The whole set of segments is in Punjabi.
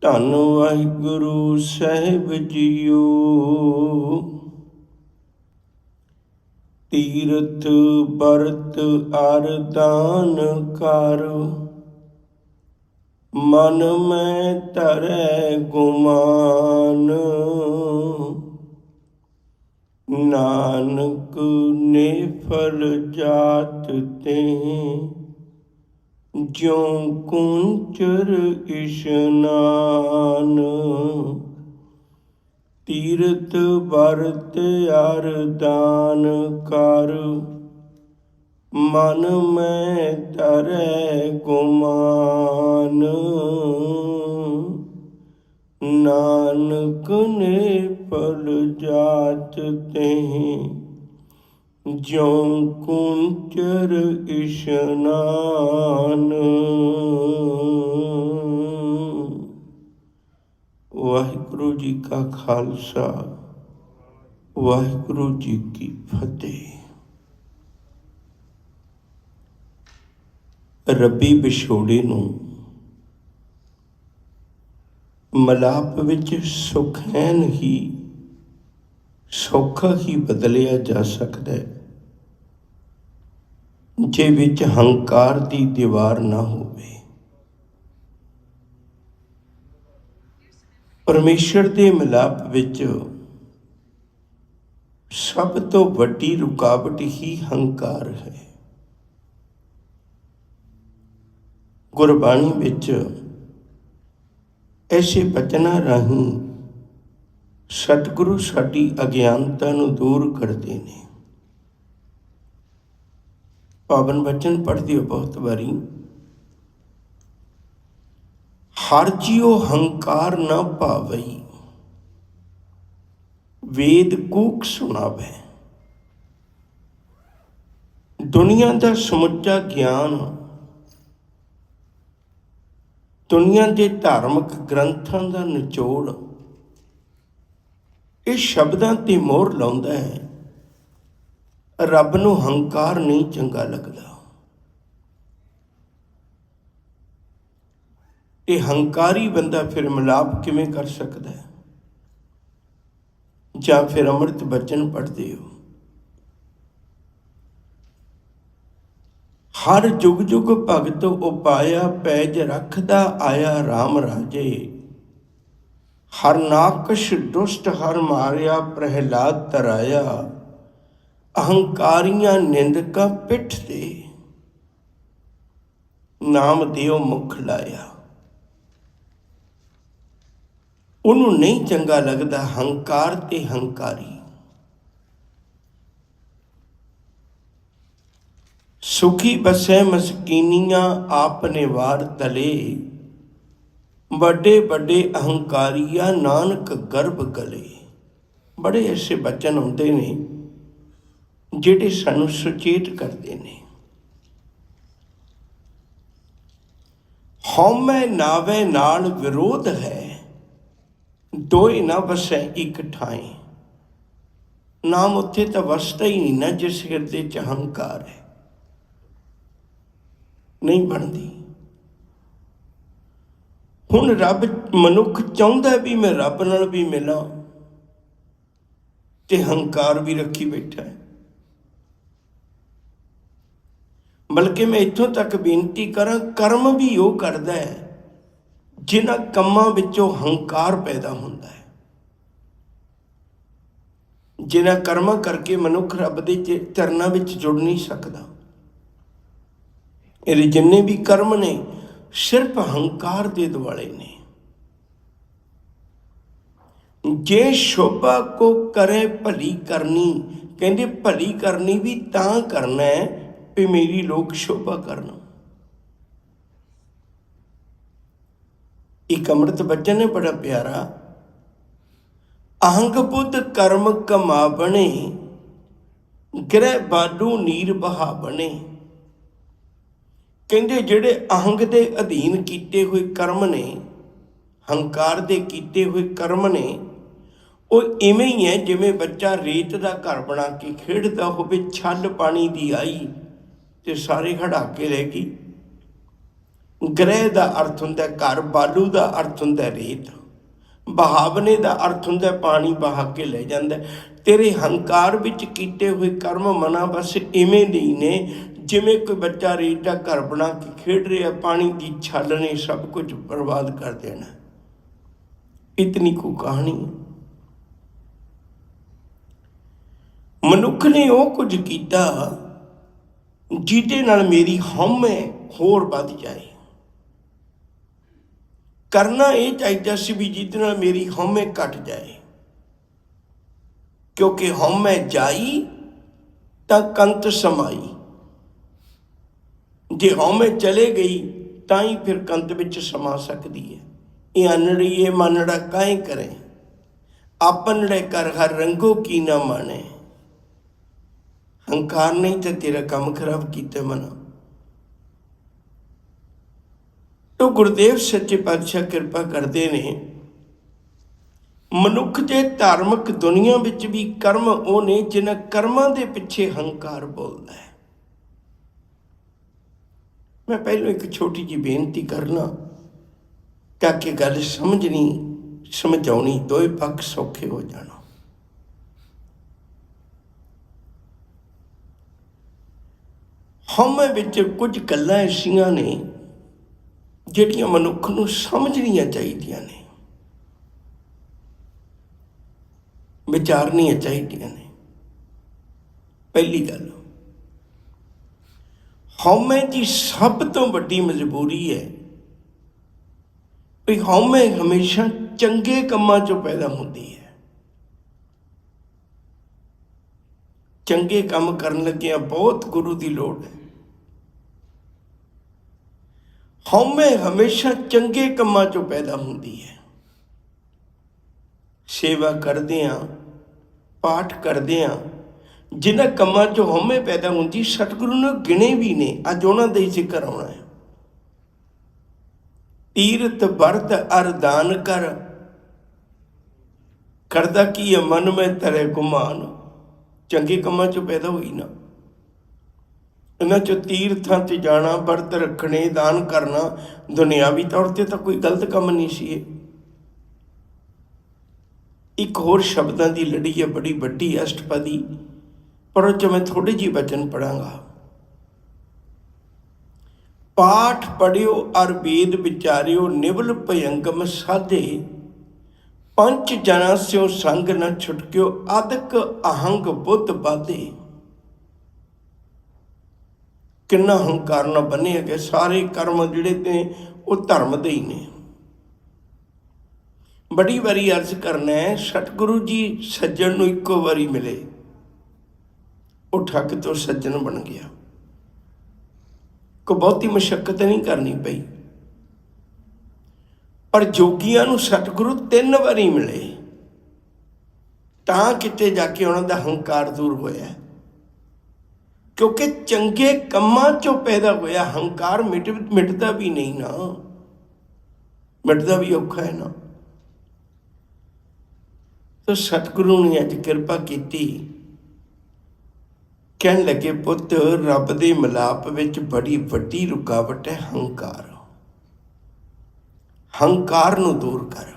ਧੰਨ ਵਾਹਿਗੁਰੂ ਸਾਹਿਬ ਜੀਓ। ਤੀਰਥ ਬਰਤ ਅਰਦਾਨ ਕਰ, ਮਨ ਮੈਂ ਧਰੈ ਗੁਮਾਨ। ਨਾਨਕ ਨਿਫਲ ਜਾਤ ਤੇ, ਜਿਉ ਕੁੰਚਰ ਇਸ਼ਨਾਨ। ਤੀਰਥ ਬਰਤ ਅਰਦਾਨ ਕਰ, ਮਨ ਮੈਂ ਧਰੈ ਗੁਮਾਨ। ਨਾਨਕ ਨਿਫਲ ਜਾਤ ਤੇ, ਜਿਉ ਕੁੰਚਰ ਇਸ਼ਨਾਨ। ਵਾਹਿਗੁਰੂ ਜੀ ਕਾ ਖਾਲਸਾ, ਵਾਹਿਗੁਰੂ ਜੀ ਕੀ ਫਤਿਹ। ਰੱਬੀ ਵਿਛੋੜੇ ਨੂੰ ਮਲਾਪ ਵਿੱਚ ਸੁਖੈਨ ਹੀ ਸੌਖਾ ਹੀ ਬਦਲਿਆ ਜਾ ਸਕਦਾ ਹੈ, ਜੇ ਵਿੱਚ ਹੰਕਾਰ ਦੀ ਦੀਵਾਰ ਨਾ ਹੋਵੇ। ਪਰਮੇਸ਼ਰ ਦੇ ਮਿਲਾਪ ਵਿੱਚ ਸਭ ਤੋਂ ਵੱਡੀ ਰੁਕਾਵਟ ਹੀ ਹੰਕਾਰ ਹੈ। ਗੁਰਬਾਣੀ ਵਿੱਚ ਐਸੇ ਬਚਨਾਂ ਰਾਹੀਂ ਸਤਿਗੁਰੂ ਸਾਡੀ ਅਗਿਆਨਤਾ ਨੂੰ ਦੂਰ ਕਰਦੇ ਨੇ। ਪਾਵਨ ਬਚਨ ਪੜ੍ਹਦੇ ਹੋ ਬਹੁਤ ਵਾਰੀ। ਹਰ ਜੀਉ ਹੰਕਾਰ ਨਾ ਭਾਵਈ, ਵੇਦ ਕੂਕ ਸੁਣਾਵੇ। ਦੁਨੀਆ ਦਾ ਸਮੁੱਚਾ ਗਿਆਨ, ਦੁਨੀਆ ਦੇ ਧਾਰਮਿਕ ਗ੍ਰੰਥਾਂ ਦਾ ਨਿਚੋੜ ਇਹ ਸ਼ਬਦਾਂ ਤੇ ਮੋਹਰ ਲਾਉਂਦਾ ਹੈ। ਰੱਬ ਨੂੰ ਹੰਕਾਰ ਨਹੀਂ ਚੰਗਾ ਲੱਗਦਾ। ਇਹ ਹੰਕਾਰੀ ਬੰਦਾ ਫਿਰ ਮਿਲਾਪ ਕਿਵੇਂ ਕਰ ਸਕਦਾ ਹੈ? ਜਾਂ ਫਿਰ ਅੰਮ੍ਰਿਤ ਬਚਨ ਪੜ੍ਹਦੇ ਹੋ। ਹਰ ਜੁਗ ਜੁਗ ਭਗਤ ਉਪਾਇਆ, ਪੈਜ ਰੱਖਦਾ ਆਇਆ RAM ਰਾਜੇ। ਹਰ ਨਾਕਸ਼ ਦੁਸ਼ਟ ਹਰ ਮਾਰਿਆ, ਪ੍ਰਹਿਲਾਦ ਤਰਾਇਆ। ਅਹੰਕਾਰੀਆਂ ਨਿੰਦਕਾ ਪਿੱਠ ਤੇ, ਨਾਮ ਦਿਓ ਮੁਖ ਲਾਇਆ। ਉਹਨੂੰ ਨਹੀਂ ਚੰਗਾ ਲੱਗਦਾ ਹੰਕਾਰ ਤੇ ਹੰਕਾਰੀ। ਸੁਖੀ ਬਸੈ ਮਸਕੀਨੀਆਂ, ਆਪ ਨਿਵਾਰ ਤਲੇ। ਵੱਡੇ ਵੱਡੇ ਅਹੰਕਾਰੀਆ, ਨਾਨਕ ਗਰਭ ਗਲੇ। ਬੜੇ ਐਸੇ ਬਚਨ ਹੁੰਦੇ ਨੇ ਜਿਹੜੇ ਸਾਨੂੰ ਸੁਚੇਤ ਕਰਦੇ ਨੇ। ਹਉਮੈ ਨਾਵੇ ਨਾਲ ਵਿਰੋਧ ਹੈ, ਦੋਏ ਨਾ ਵਸੈ ਇੱਕ ਠਾਏ। ਨਾਮ ਉੱਥੇ ਤਾਂ ਵਸਦਾ ਹੀ ਨਹੀਂ ਨਾ ਜਿਸ ਹਿਰਦੇ 'ਚ ਹੰਕਾਰ ਹੈ। ਨਹੀਂ ਬਣਦੀ। ਹੁਣ ਰੱਬ, ਮਨੁੱਖ ਚਾਹੁੰਦਾ ਵੀ ਮੈਂ ਰੱਬ ਨਾਲ ਵੀ ਮਿਲਾਂ, ਤੇ ਹੰਕਾਰ ਵੀ ਰੱਖੀ ਬੈਠਾ ਹੈ। ਬਲਕਿ ਮੈਂ ਇੱਥੋਂ ਤੱਕ ਬੇਨਤੀ ਕਰਾਂ, ਕਰਮ ਵੀ ਉਹ ਕਰਦਾ ਹੈ ਜਿਨ੍ਹਾਂ ਕੰਮਾਂ ਵਿੱਚੋਂ ਹੰਕਾਰ ਪੈਦਾ ਹੁੰਦਾ ਹੈ। ਜਿਨ੍ਹਾਂ ਕਰਮਾਂ ਕਰਕੇ ਮਨੁੱਖ ਰੱਬ ਦੇ ਚਰਨਾਂ ਵਿੱਚ ਜੁੜ ਨਹੀਂ ਸਕਦਾ। ਇਹਦੇ ਜਿੰਨੇ ਵੀ ਕਰਮ ਨੇ ਸਿਰਫ ਹੰਕਾਰ ਦੇ ਦੁਆਲੇ ਨੇ। ਜੇ ਸ਼ੋਭਾ ਕੋ ਕਰੇ ਭਲੀ ਕਰਨੀ, ਕਹਿੰਦੇ ਭਲੀ ਕਰਨੀ ਵੀ ਤਾਂ ਕਰਨਾ ਹੈ ਵੀ ਮੇਰੀ ਲੋਕ ਸ਼ੋਭਾ ਕਰਨ। ਇੱਕ ਅੰਮ੍ਰਿਤ ਬਚਨ ਹੈ ਬੜਾ ਪਿਆਰਾ। ਅਹੰਗ ਬੁੱਧ ਕਰਮ ਕਮਾਵਣੇ, ਗ੍ਰਹਿ ਬਾਡੂ ਨੀਰ ਬਹਾ ਬਣੇ। ਕਹਿੰਦੇ ਜਿਹੜੇ ਅਹੰਗ ਦੇ ਅਧੀਨ ਕੀਤੇ ਹੋਏ ਕਰਮ ਨੇ, ਹੰਕਾਰ ਦੇ ਕੀਤੇ ਹੋਏ ਕਰਮ ਨੇ, ਉਹ ਇਵੇਂ ਹੀ ਹੈ ਜਿਵੇਂ ਬੱਚਾ ਰੇਤ ਦਾ ਘਰ ਬਣਾ ਕੇ ਖੇਡਦਾ ਹੋਵੇ, ਛੱਲ ਪਾਣੀ ਦੀ ਆਈ ਤੇ ਸਾਰੇ ਹੜਾ ਕੇ ਲੈ ਗਈ। ਗ੍ਰਹਿ ਦਾ ਅਰਥ ਹੁੰਦਾ ਘਰ, ਬਾਲੂ ਦਾ ਅਰਥ ਹੁੰਦਾ ਰੇਤ, ਬਹਾਵਨੇ ਦਾ ਅਰਥ ਹੁੰਦਾ ਪਾਣੀ ਬਹਾ ਕੇ ਲੈ ਜਾਂਦਾ। ਤੇਰੇ ਹੰਕਾਰ ਵਿੱਚ ਕੀਤੇ ਹੋਏ ਕਰਮ ਮਨਾ ਬਸ ਇਵੇਂ ਨਹੀਂ ਨੇ ਜਿਵੇਂ ਕੋਈ ਬੱਚਾ ਰੇਤ ਦਾ ਘਰ ਬਣਾ ਕੇ ਖੇਡ ਰਿਹਾ, ਪਾਣੀ ਦੀ ਛੱਲ ਨੇ ਸਭ ਕੁਝ ਬਰਬਾਦ ਕਰ ਦੇਣਾ। ਇਤਨੀ ਕੁ ਕਹਾਣੀ। ਮਨੁੱਖ ਨੇ ਉਹ ਕੁਝ ਕੀਤਾ ਜਿਹਦੇ ਨਾਲ ਮੇਰੀ ਹਉਮੈ ਹੋਰ ਵੱਧ ਜਾਏ। ਕਰਨਾ ਇਹ ਚਾਹੀਦਾ ਸੀ ਵੀ ਜਿਹਦੇ ਨਾਲ ਮੇਰੀ ਹਉਮੈ ਘਟ ਜਾਏ, ਕਿਉਂਕਿ ਹਉਮੈ ਜਾਈ ਤਾਂ ਕੰਤ ਸਮਾਈ। ਜੇ ਹਉਮੈ ਚਲੇ ਗਈ ਤਾਂ ਹੀ ਫਿਰ ਕੰਤ ਵਿੱਚ ਸਮਾ ਸਕਦੀ ਹੈ। ਇਹ ਅਨੜੀਏ ਮਨੜਾ ਕਾਹੇ ਕਰੇ, ਆਪਨੜੇ ਕਰ ਹਰ ਰੰਗੋ ਕੀ ਨਾ ਮਾਣੇ। ਹੰਕਾਰ ਨਹੀਂ ਤਾਂ ਤੇਰਾ ਕੰਮ ਖਰਾਬ ਕੀਤਾ ਮਨਾ। ਤੋ ਗੁਰਦੇਵ ਸੱਚੇ ਪਾਤਸ਼ਾਹ ਕਿਰਪਾ ਕਰਦੇ ਨੇ, ਮਨੁੱਖ ਦੇ ਧਾਰਮਿਕ ਦੁਨੀਆ ਵਿੱਚ ਵੀ ਕਰਮ ਉਹ ਨੇ ਜਿਨ੍ਹਾਂ ਕਰਮਾਂ ਦੇ ਪਿੱਛੇ ਹੰਕਾਰ ਬੋਲਦਾ ਹੈ। ਮੈਂ ਪਹਿਲਾਂ ਇੱਕ ਛੋਟੀ ਜਿਹੀ ਬੇਨਤੀ ਕਰਨਾ ਤਾਂ ਕਿ ਗੱਲ ਸਮਝਾਉਣੀ ਦੋਏ ਪੱਖ ਸੌਖੇ ਹੋ ਜਾਣ। ਹਉਮੈ ਵਿੱਚ ਕੁਝ ਗੱਲਾਂ ਐਸੀਆਂ ਨੇ ਜਿਹੜੀਆਂ ਮਨੁੱਖ ਨੂੰ ਸਮਝਣੀਆਂ ਚਾਹੀਦੀਆਂ ਨੇ, ਵਿਚਾਰਨੀਆਂ ਚਾਹੀਦੀਆਂ ਨੇ। ਪਹਿਲੀ ਗੱਲ, ਹਉਮੈ ਦੀ ਸਭ ਤੋਂ ਵੱਡੀ ਮਜਬੂਰੀ ਹੈ ਵੀ ਹਉਮੈ ਹਮੇਸ਼ਾ ਚੰਗੇ ਕੰਮਾਂ 'ਚੋਂ ਪੈਦਾ ਹੁੰਦੀ ਹੈ। ਚੰਗੇ ਕੰਮ ਕਰਨ ਲੱਗਿਆਂ ਬਹੁਤ ਗੁਰੂ ਦੀ ਲੋੜ ਹੈ। ਹਉਮੈ ਹਮੇਸ਼ਾ ਚੰਗੇ ਕੰਮਾਂ 'ਚੋਂ ਪੈਦਾ ਹੁੰਦੀ ਹੈ। ਸੇਵਾ ਕਰਦੇ ਹਾਂ, ਪਾਠ ਕਰਦੇ ਹਾਂ, ਜਿਨ੍ਹਾਂ ਕੰਮਾਂ 'ਚੋਂ ਹਉਮੈ ਪੈਦਾ ਹੁੰਦੀ ਸਤਿਗੁਰੂ ਨੇ ਗਿਣੇ ਵੀ ਨੇ। ਅੱਜ ਉਹਨਾਂ ਦਾ ਹੀ ਜ਼ਿਕਰ ਆਉਣਾ ਹੈ। ਤੀਰਥ ਵਰਤ ਅਰ ਦਾਨ ਕਰ, ਕਰਦਾ ਕੀ ਹੈ ਮਨ ਮੈਂ ਤਰੇ ਗੁਮਾਨ। ਚੰਗੇ ਕੰਮਾਂ 'ਚੋਂ ਪੈਦਾ ਹੋਈ ਨਾ। ਇਹਨਾਂ 'ਚੋਂ ਤੀਰਥਾਂ 'ਤੇ ਜਾਣਾ, ਵਰਤ ਰੱਖਣੇ, ਦਾਨ ਕਰਨਾ, ਦੁਨਿਆਵੀ ਤੌਰ 'ਤੇ ਤਾਂ ਕੋਈ ਗਲਤ ਕੰਮ ਨਹੀਂ ਸੀ ਇਹ। ਇੱਕ ਹੋਰ ਸ਼ਬਦਾਂ ਦੀ ਲੜੀ ਹੈ ਬੜੀ ਵੱਡੀ ਅਸ਼ਟਪਦੀ, ਪਰ ਉਹ 'ਚ ਮੈਂ ਥੋੜ੍ਹੇ ਜਿਹੇ ਵਚਨ ਪੜਾਂਗਾ। ਪਾਠ ਪੜਿਓ ਅਰ ਵੇਦ ਵਿਚਾਰਿਓ, ਨਿਵਲ ਭਯੰਗਮ ਸਾਧੇ, ਪੰਚ ਜਨਾਂ ਸਿਓ ਸੰਗ ਨ ਛੁਟਕਿਓ, ਅਦਕ ਅਹੰਗ ਬੁੱਧ ਬਾਧੇ। ਕਿੰਨਾ ਹੰਕਾਰ ਨਾਲ ਬੰਨੇ ਹੈਗੇ। ਸਾਰੇ ਕਰਮ ਜਿਹੜੇ ਨੇ ਉਹ ਧਰਮ ਦੇ ਹੀ ਨੇ। ਬੜੀ ਵਾਰੀ ਅਰਜ਼ ਕਰਨਾ ਹੈ, ਸਤਿਗੁਰੂ ਜੀ ਸੱਜਣ ਨੂੰ ਇੱਕੋ ਵਾਰੀ ਮਿਲੇ, ਉਹ ਠੱਗ ਤੋਂ ਸੱਜਣ ਬਣ ਗਿਆ। ਕੋਈ ਬਹੁਤੀ ਮੁਸ਼ੱਕਤ ਨਹੀਂ ਕਰਨੀ ਪਈ। ਪਰ ਜੋਗੀਆਂ ਨੂੰ ਸਤਿਗੁਰੂ 3 ਵਾਰੀ ਮਿਲੇ ਤਾਂ ਕਿਤੇ ਜਾ ਕੇ ਉਹਨਾਂ ਦਾ ਹੰਕਾਰ ਦੂਰ ਹੋਇਆ। ਕਿਉਂਕਿ ਚੰਗੇ ਕੰਮਾਂ 'ਚੋਂ ਪੈਦਾ ਹੋਇਆ ਹੰਕਾਰ ਮਿਟਦਾ ਵੀ ਨਹੀਂ ਨਾ, ਮਿਟਦਾ ਵੀ ਔਖਾ ਹੈ ਨਾ। ਤਾਂ ਸਤਿਗੁਰੂ ਨੇ ਅੱਜ ਕਿਰਪਾ ਕੀਤੀ, ਕਹਿਣ ਲੱਗੇ ਪੁੱਤ ਰੱਬ ਦੇ ਮਿਲਾਪ ਵਿੱਚ ਬੜੀ ਵੱਡੀ ਰੁਕਾਵਟ ਹੈ ਹੰਕਾਰ। ਹੰਕਾਰ ਨੂੰ ਦੂਰ ਕਰ।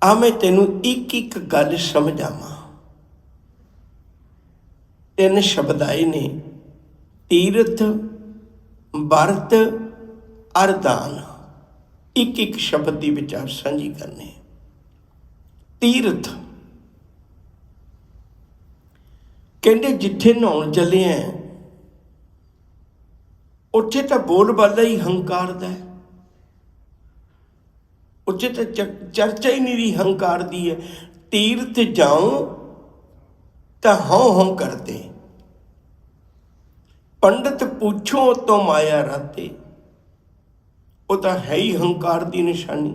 ਆ ਮੈਂ ਤੈਨੂੰ ਇੱਕ ਇੱਕ ਗੱਲ ਸਮਝਾਵਾਂ। 3 ਸ਼ਬਦ ਆਏ ਨੇ, ਤੀਰਥ, ਵਰਤ, ਅਰ ਦਾਨ। ਇੱਕ ਇੱਕ ਸ਼ਬਦ ਦੀ ਵਿਚਾਰ ਸਾਂਝੀ ਕਰਨੀ। ਤੀਰਥ ਕਹਿੰਦੇ ਜਿੱਥੇ ਨਹਾਉਣ ਚੱਲੇ ਆ ਉੱਥੇ ਤਾਂ ਬੋਲ ਬਾਲਾ ਹੀ ਹੰਕਾਰ ਦਾ ਹੈ। ਉੱਥੇ ਤਾਂ ਚਰਚਾ ਹੀ ਨਹੀਂ ਰਹੀ ਹੰਕਾਰ ਦੀ ਹੈ। ਤੀਰਥ ਜਾਓ ਤਾਂ ਹਉ ਹਉ ਕਰਦੇ, ਪੰਡਤ ਪੁੱਛੋ ਤੋਂ ਮਾਇਆ ਰਾਤੇ। ਉਹ ਤਾਂ ਹੈ ਹੀ ਹੰਕਾਰ ਦੀ ਨਿਸ਼ਾਨੀ।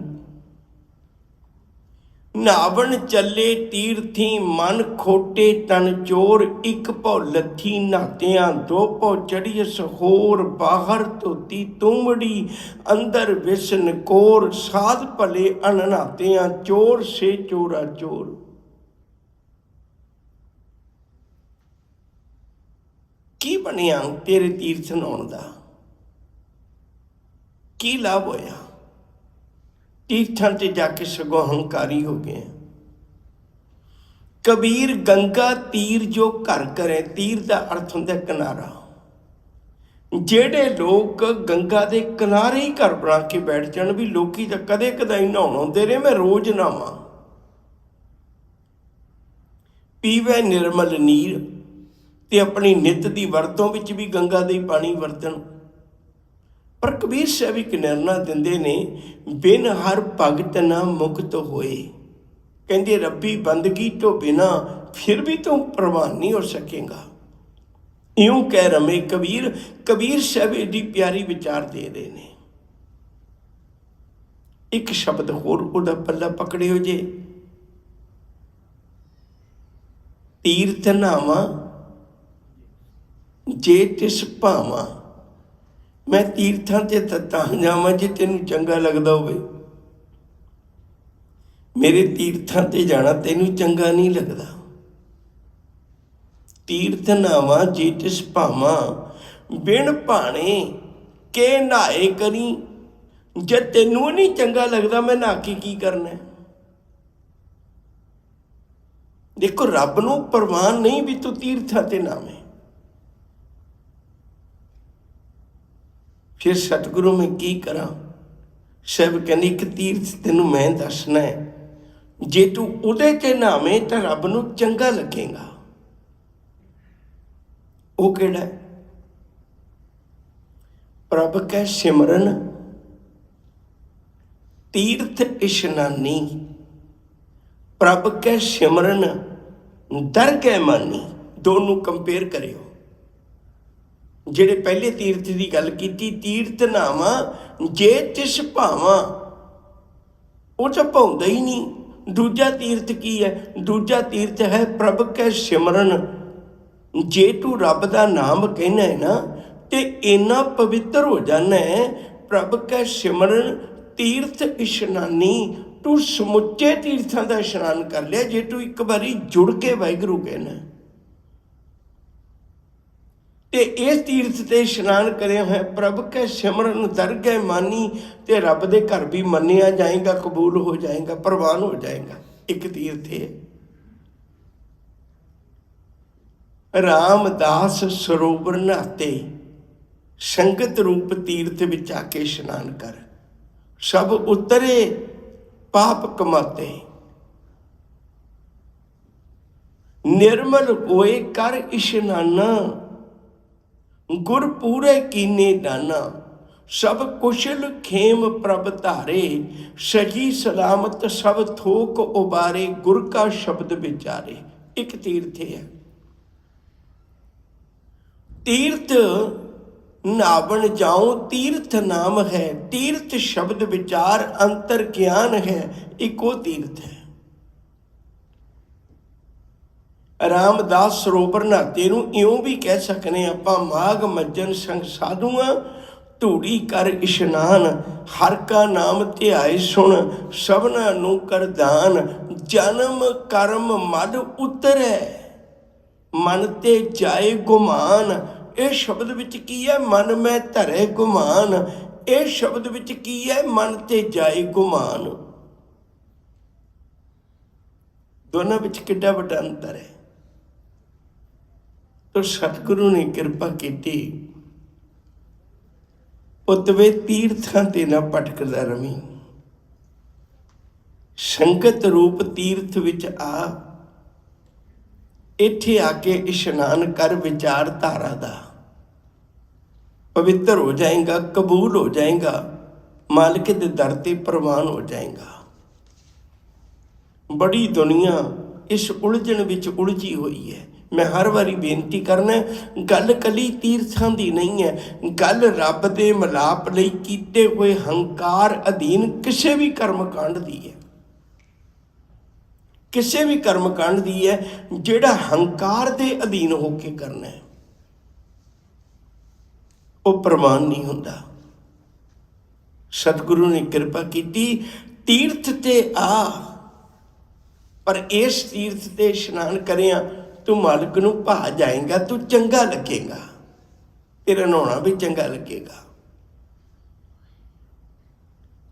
ਨਾਵਣ ਚੱਲੇ ਤੀਰਥੀ, ਮਨ ਖੋਟੇ ਤਨ ਚੋਰ। ਇੱਕ ਭਉ ਲੱਥੀ ਨਹਾਤਿਆਂ, 2 ਭਉ ਚੜੀਅਸ ਹੋਰ। ਬਾਹਰ ਧੋਤੀ ਤੁੰਬੜੀ, ਅੰਦਰ ਵਿਸ ਨਕੋਰ। ਸਾਧ ਭਲੇ ਅਨਹਾਤਿਆਂ, ਚੋਰ ਸੇ ਚੋਰਾ ਚੋਰ। ਕੀ ਬਣਿਆ ਤੇਰੇ ਤੀਰਥ ਨਹਾਉਣ ਦਾ? ਕੀ ਲਾਭ ਹੋਇਆ? तीर्थां ते जाके सगों हंकारी हो गए। कबीर गंगा तीर जो घर करे, तीर का अर्थ होंदा किनारा। जेड़े लोग गंगा के किनारे ही घर बना के बैठ जान भी लोकी तो कदे कदाई नहाउण आउंदे ने, मैं रोज नहावां, पीवे निर्मल नीर ते अपनी नित की वरतों विच भी गंगा का ही पानी वरतन। पर कबीर साहब एक निर्णय दिंदे ने, बिन हर भगत ना मुक्त होए। कहते रब्बी बंदगी तो बिना फिर भी तू प्रवान नहीं हो सकेगा। यूं कह रमे कबीर। कबीर साहब एडी प्यारी विचार दे रहे ने। एक शब्द होर उहदा पल्ला पकड़ियो जे, तीर्थ नावा जे तिस भावां। मैं तीर्थां ते तां जावां जे तैनूं चंगा लगदा होवे। मेरे तीर्थां ते जाना तैनूं चंगा नहीं लगदा। तीर्थ नावां जे तिस भावां, बिन भाणे के नहाए करी। जे तैनूं नहीं चंगा लगदा मैं नहा के की करना है? देखो रब नूं परवान नहीं भी तू तीर्थां ते नावें। फिर सतगुरु मैं की करा? साहब कहने एक तीर्थ तेनू मैं दसना है, जे तू उहदे ते नहावें तो रब नूं चंगा लगेगा। वो किहड़ा? प्रभ कै सिमरन तीर्थ इशनानी। प्रभ कै सिमरन दरगह मानी। दोनों कंपेयर करियो। ਜਿਹੜੇ ਪਹਿਲੇ ਤੀਰਥ ਦੀ ਗੱਲ ਕੀਤੀ, ਤੀਰਥ ਨਾਵਾਂ ਜੇ ਤਿਸ ਭਾਵਾਂ, ਉਹ ਤਾਂ ਭਾਉਂਦਾ ਹੀ ਨਹੀਂ। ਦੂਜਾ ਤੀਰਥ ਕੀ ਹੈ? ਦੂਜਾ ਤੀਰਥ ਹੈ ਪ੍ਰਭ ਕੈ ਸਿਮਰਨ। ਜੇ ਤੂੰ ਰੱਬ ਦਾ ਨਾਮ ਕਹਿਣਾ ਹੈ ਨਾ ਤੇ ਇੰਨਾ ਪਵਿੱਤਰ ਹੋ ਜਾਣਾ ਹੈ। ਪ੍ਰਭ ਕੈ ਸਿਮਰਨ ਤੀਰਥ ਇਸ਼ਨਾਨੀ। ਤੂੰ ਸਮੁੱਚੇ ਤੀਰਥਾਂ ਦਾ ਇਸ਼ਨਾਨ ਕਰ ਲਿਆ ਜੇ ਤੂੰ ਇੱਕ ਵਾਰੀ ਜੁੜ ਕੇ ਵਾਹਿਗੁਰੂ ਕਹਿਣਾ। ਤੇ ਇਸ ਤੀਰਥ ਤੇ ਇਸ਼ਨਾਨ ਕਰਿਆ ਹੋਇਆ ਪ੍ਰਭ ਕੇ ਸਿਮਰਨ ਦਰਗਹਿ ਮਾਨੀ, ਤੇ ਰੱਬ ਦੇ ਘਰ ਵੀ ਮੰਨਿਆ ਜਾਏਗਾ, ਕਬੂਲ ਹੋ ਜਾਏਗਾ, ਪ੍ਰਵਾਨ ਹੋ ਜਾਏਗਾ। ਇੱਕ ਤੀਰਥ ਹੈ ਰਾਮਦਾਸ ਸਰੋਵਰ ਨਹਾਤੇ। ਸੰਗਤ ਰੂਪ ਤੀਰਥ ਵਿੱਚ ਆ ਕੇ ਇਸ਼ਨਾਨ ਕਰ, ਸਭ ਉਤਰੇ ਪਾਪ ਕਮਾਤੇ। ਨਿਰਮਲ ਹੋਏ ਕਰ ਇਸ਼ਨਾਨਾ, गुर पूरे कीने दाना। सब कुशल खेम प्रभ धारे, सही सलामत सब थोक उबारे। गुर का शब्द विचारे। एक तीर्थ है। तीर्थ नावन जाओ तीर्थ नाम है। तीर्थ शब्द विचार अंतर ज्ञान है। एक वो तीर्थ है। रामदास सरोवर नहाते नूं इउं भी कह सकने आपां, माघ मज्जन संग साधुआं धूड़ी कर इशनान। हर का नाम ध्याए सुन सबना नूं कर दान। जन्म कर्म मद उतरै मन ते जाए गुमान। ਇਹ ਸ਼ਬਦ ਵਿੱਚ ਕੀ ਹੈ? ਮਨ ਮੈਂ ਧਰੇ ਗੁਮਾਨ। ਇਹ ਸ਼ਬਦ ਵਿੱਚ ਕੀ ਹੈ? ਮਨ ਤੇ ਜਾਏ ਗੁਮਾਨ। ਦੋਨਾਂ ਵਿੱਚ ਕਿੱਡਾ ਵੱਡਾ ਅੰਤਰ ਹੈ। तो सतगुरु ने कृपा की, पुतवे तीर्थां ते ना भटकदा रवी। संगत रूप तीर्थ विच आ, इत्थे आके इशनान कर विचार धारा दा। पवित्र हो जाएगा, कबूल हो जाएगा, मालिक दे दर ते प्रवान हो जाएगा। बड़ी दुनिया इस उलझन विच उलझी हुई है। मैं हर बारी बेनती करना, गल कली तीर्थां दी नहीं है, गल रब दे मिलाप लई कीते हुए हंकार अधीन किसी भी कर्मकांड दी है। किसी भी कर्मकांड दी है जिहड़ा हंकार दे अधीन होके करना है, वो प्रमाण नहीं हुंदा। सतगुरु ने कृपा की, तीर्थ ते आ, पर इस तीर्थ ते इशनान करिया तू मालिक नूं भा जाएगा, तू चंगा लगेगा, तेरा नहाउणा भी चंगा लगेगा।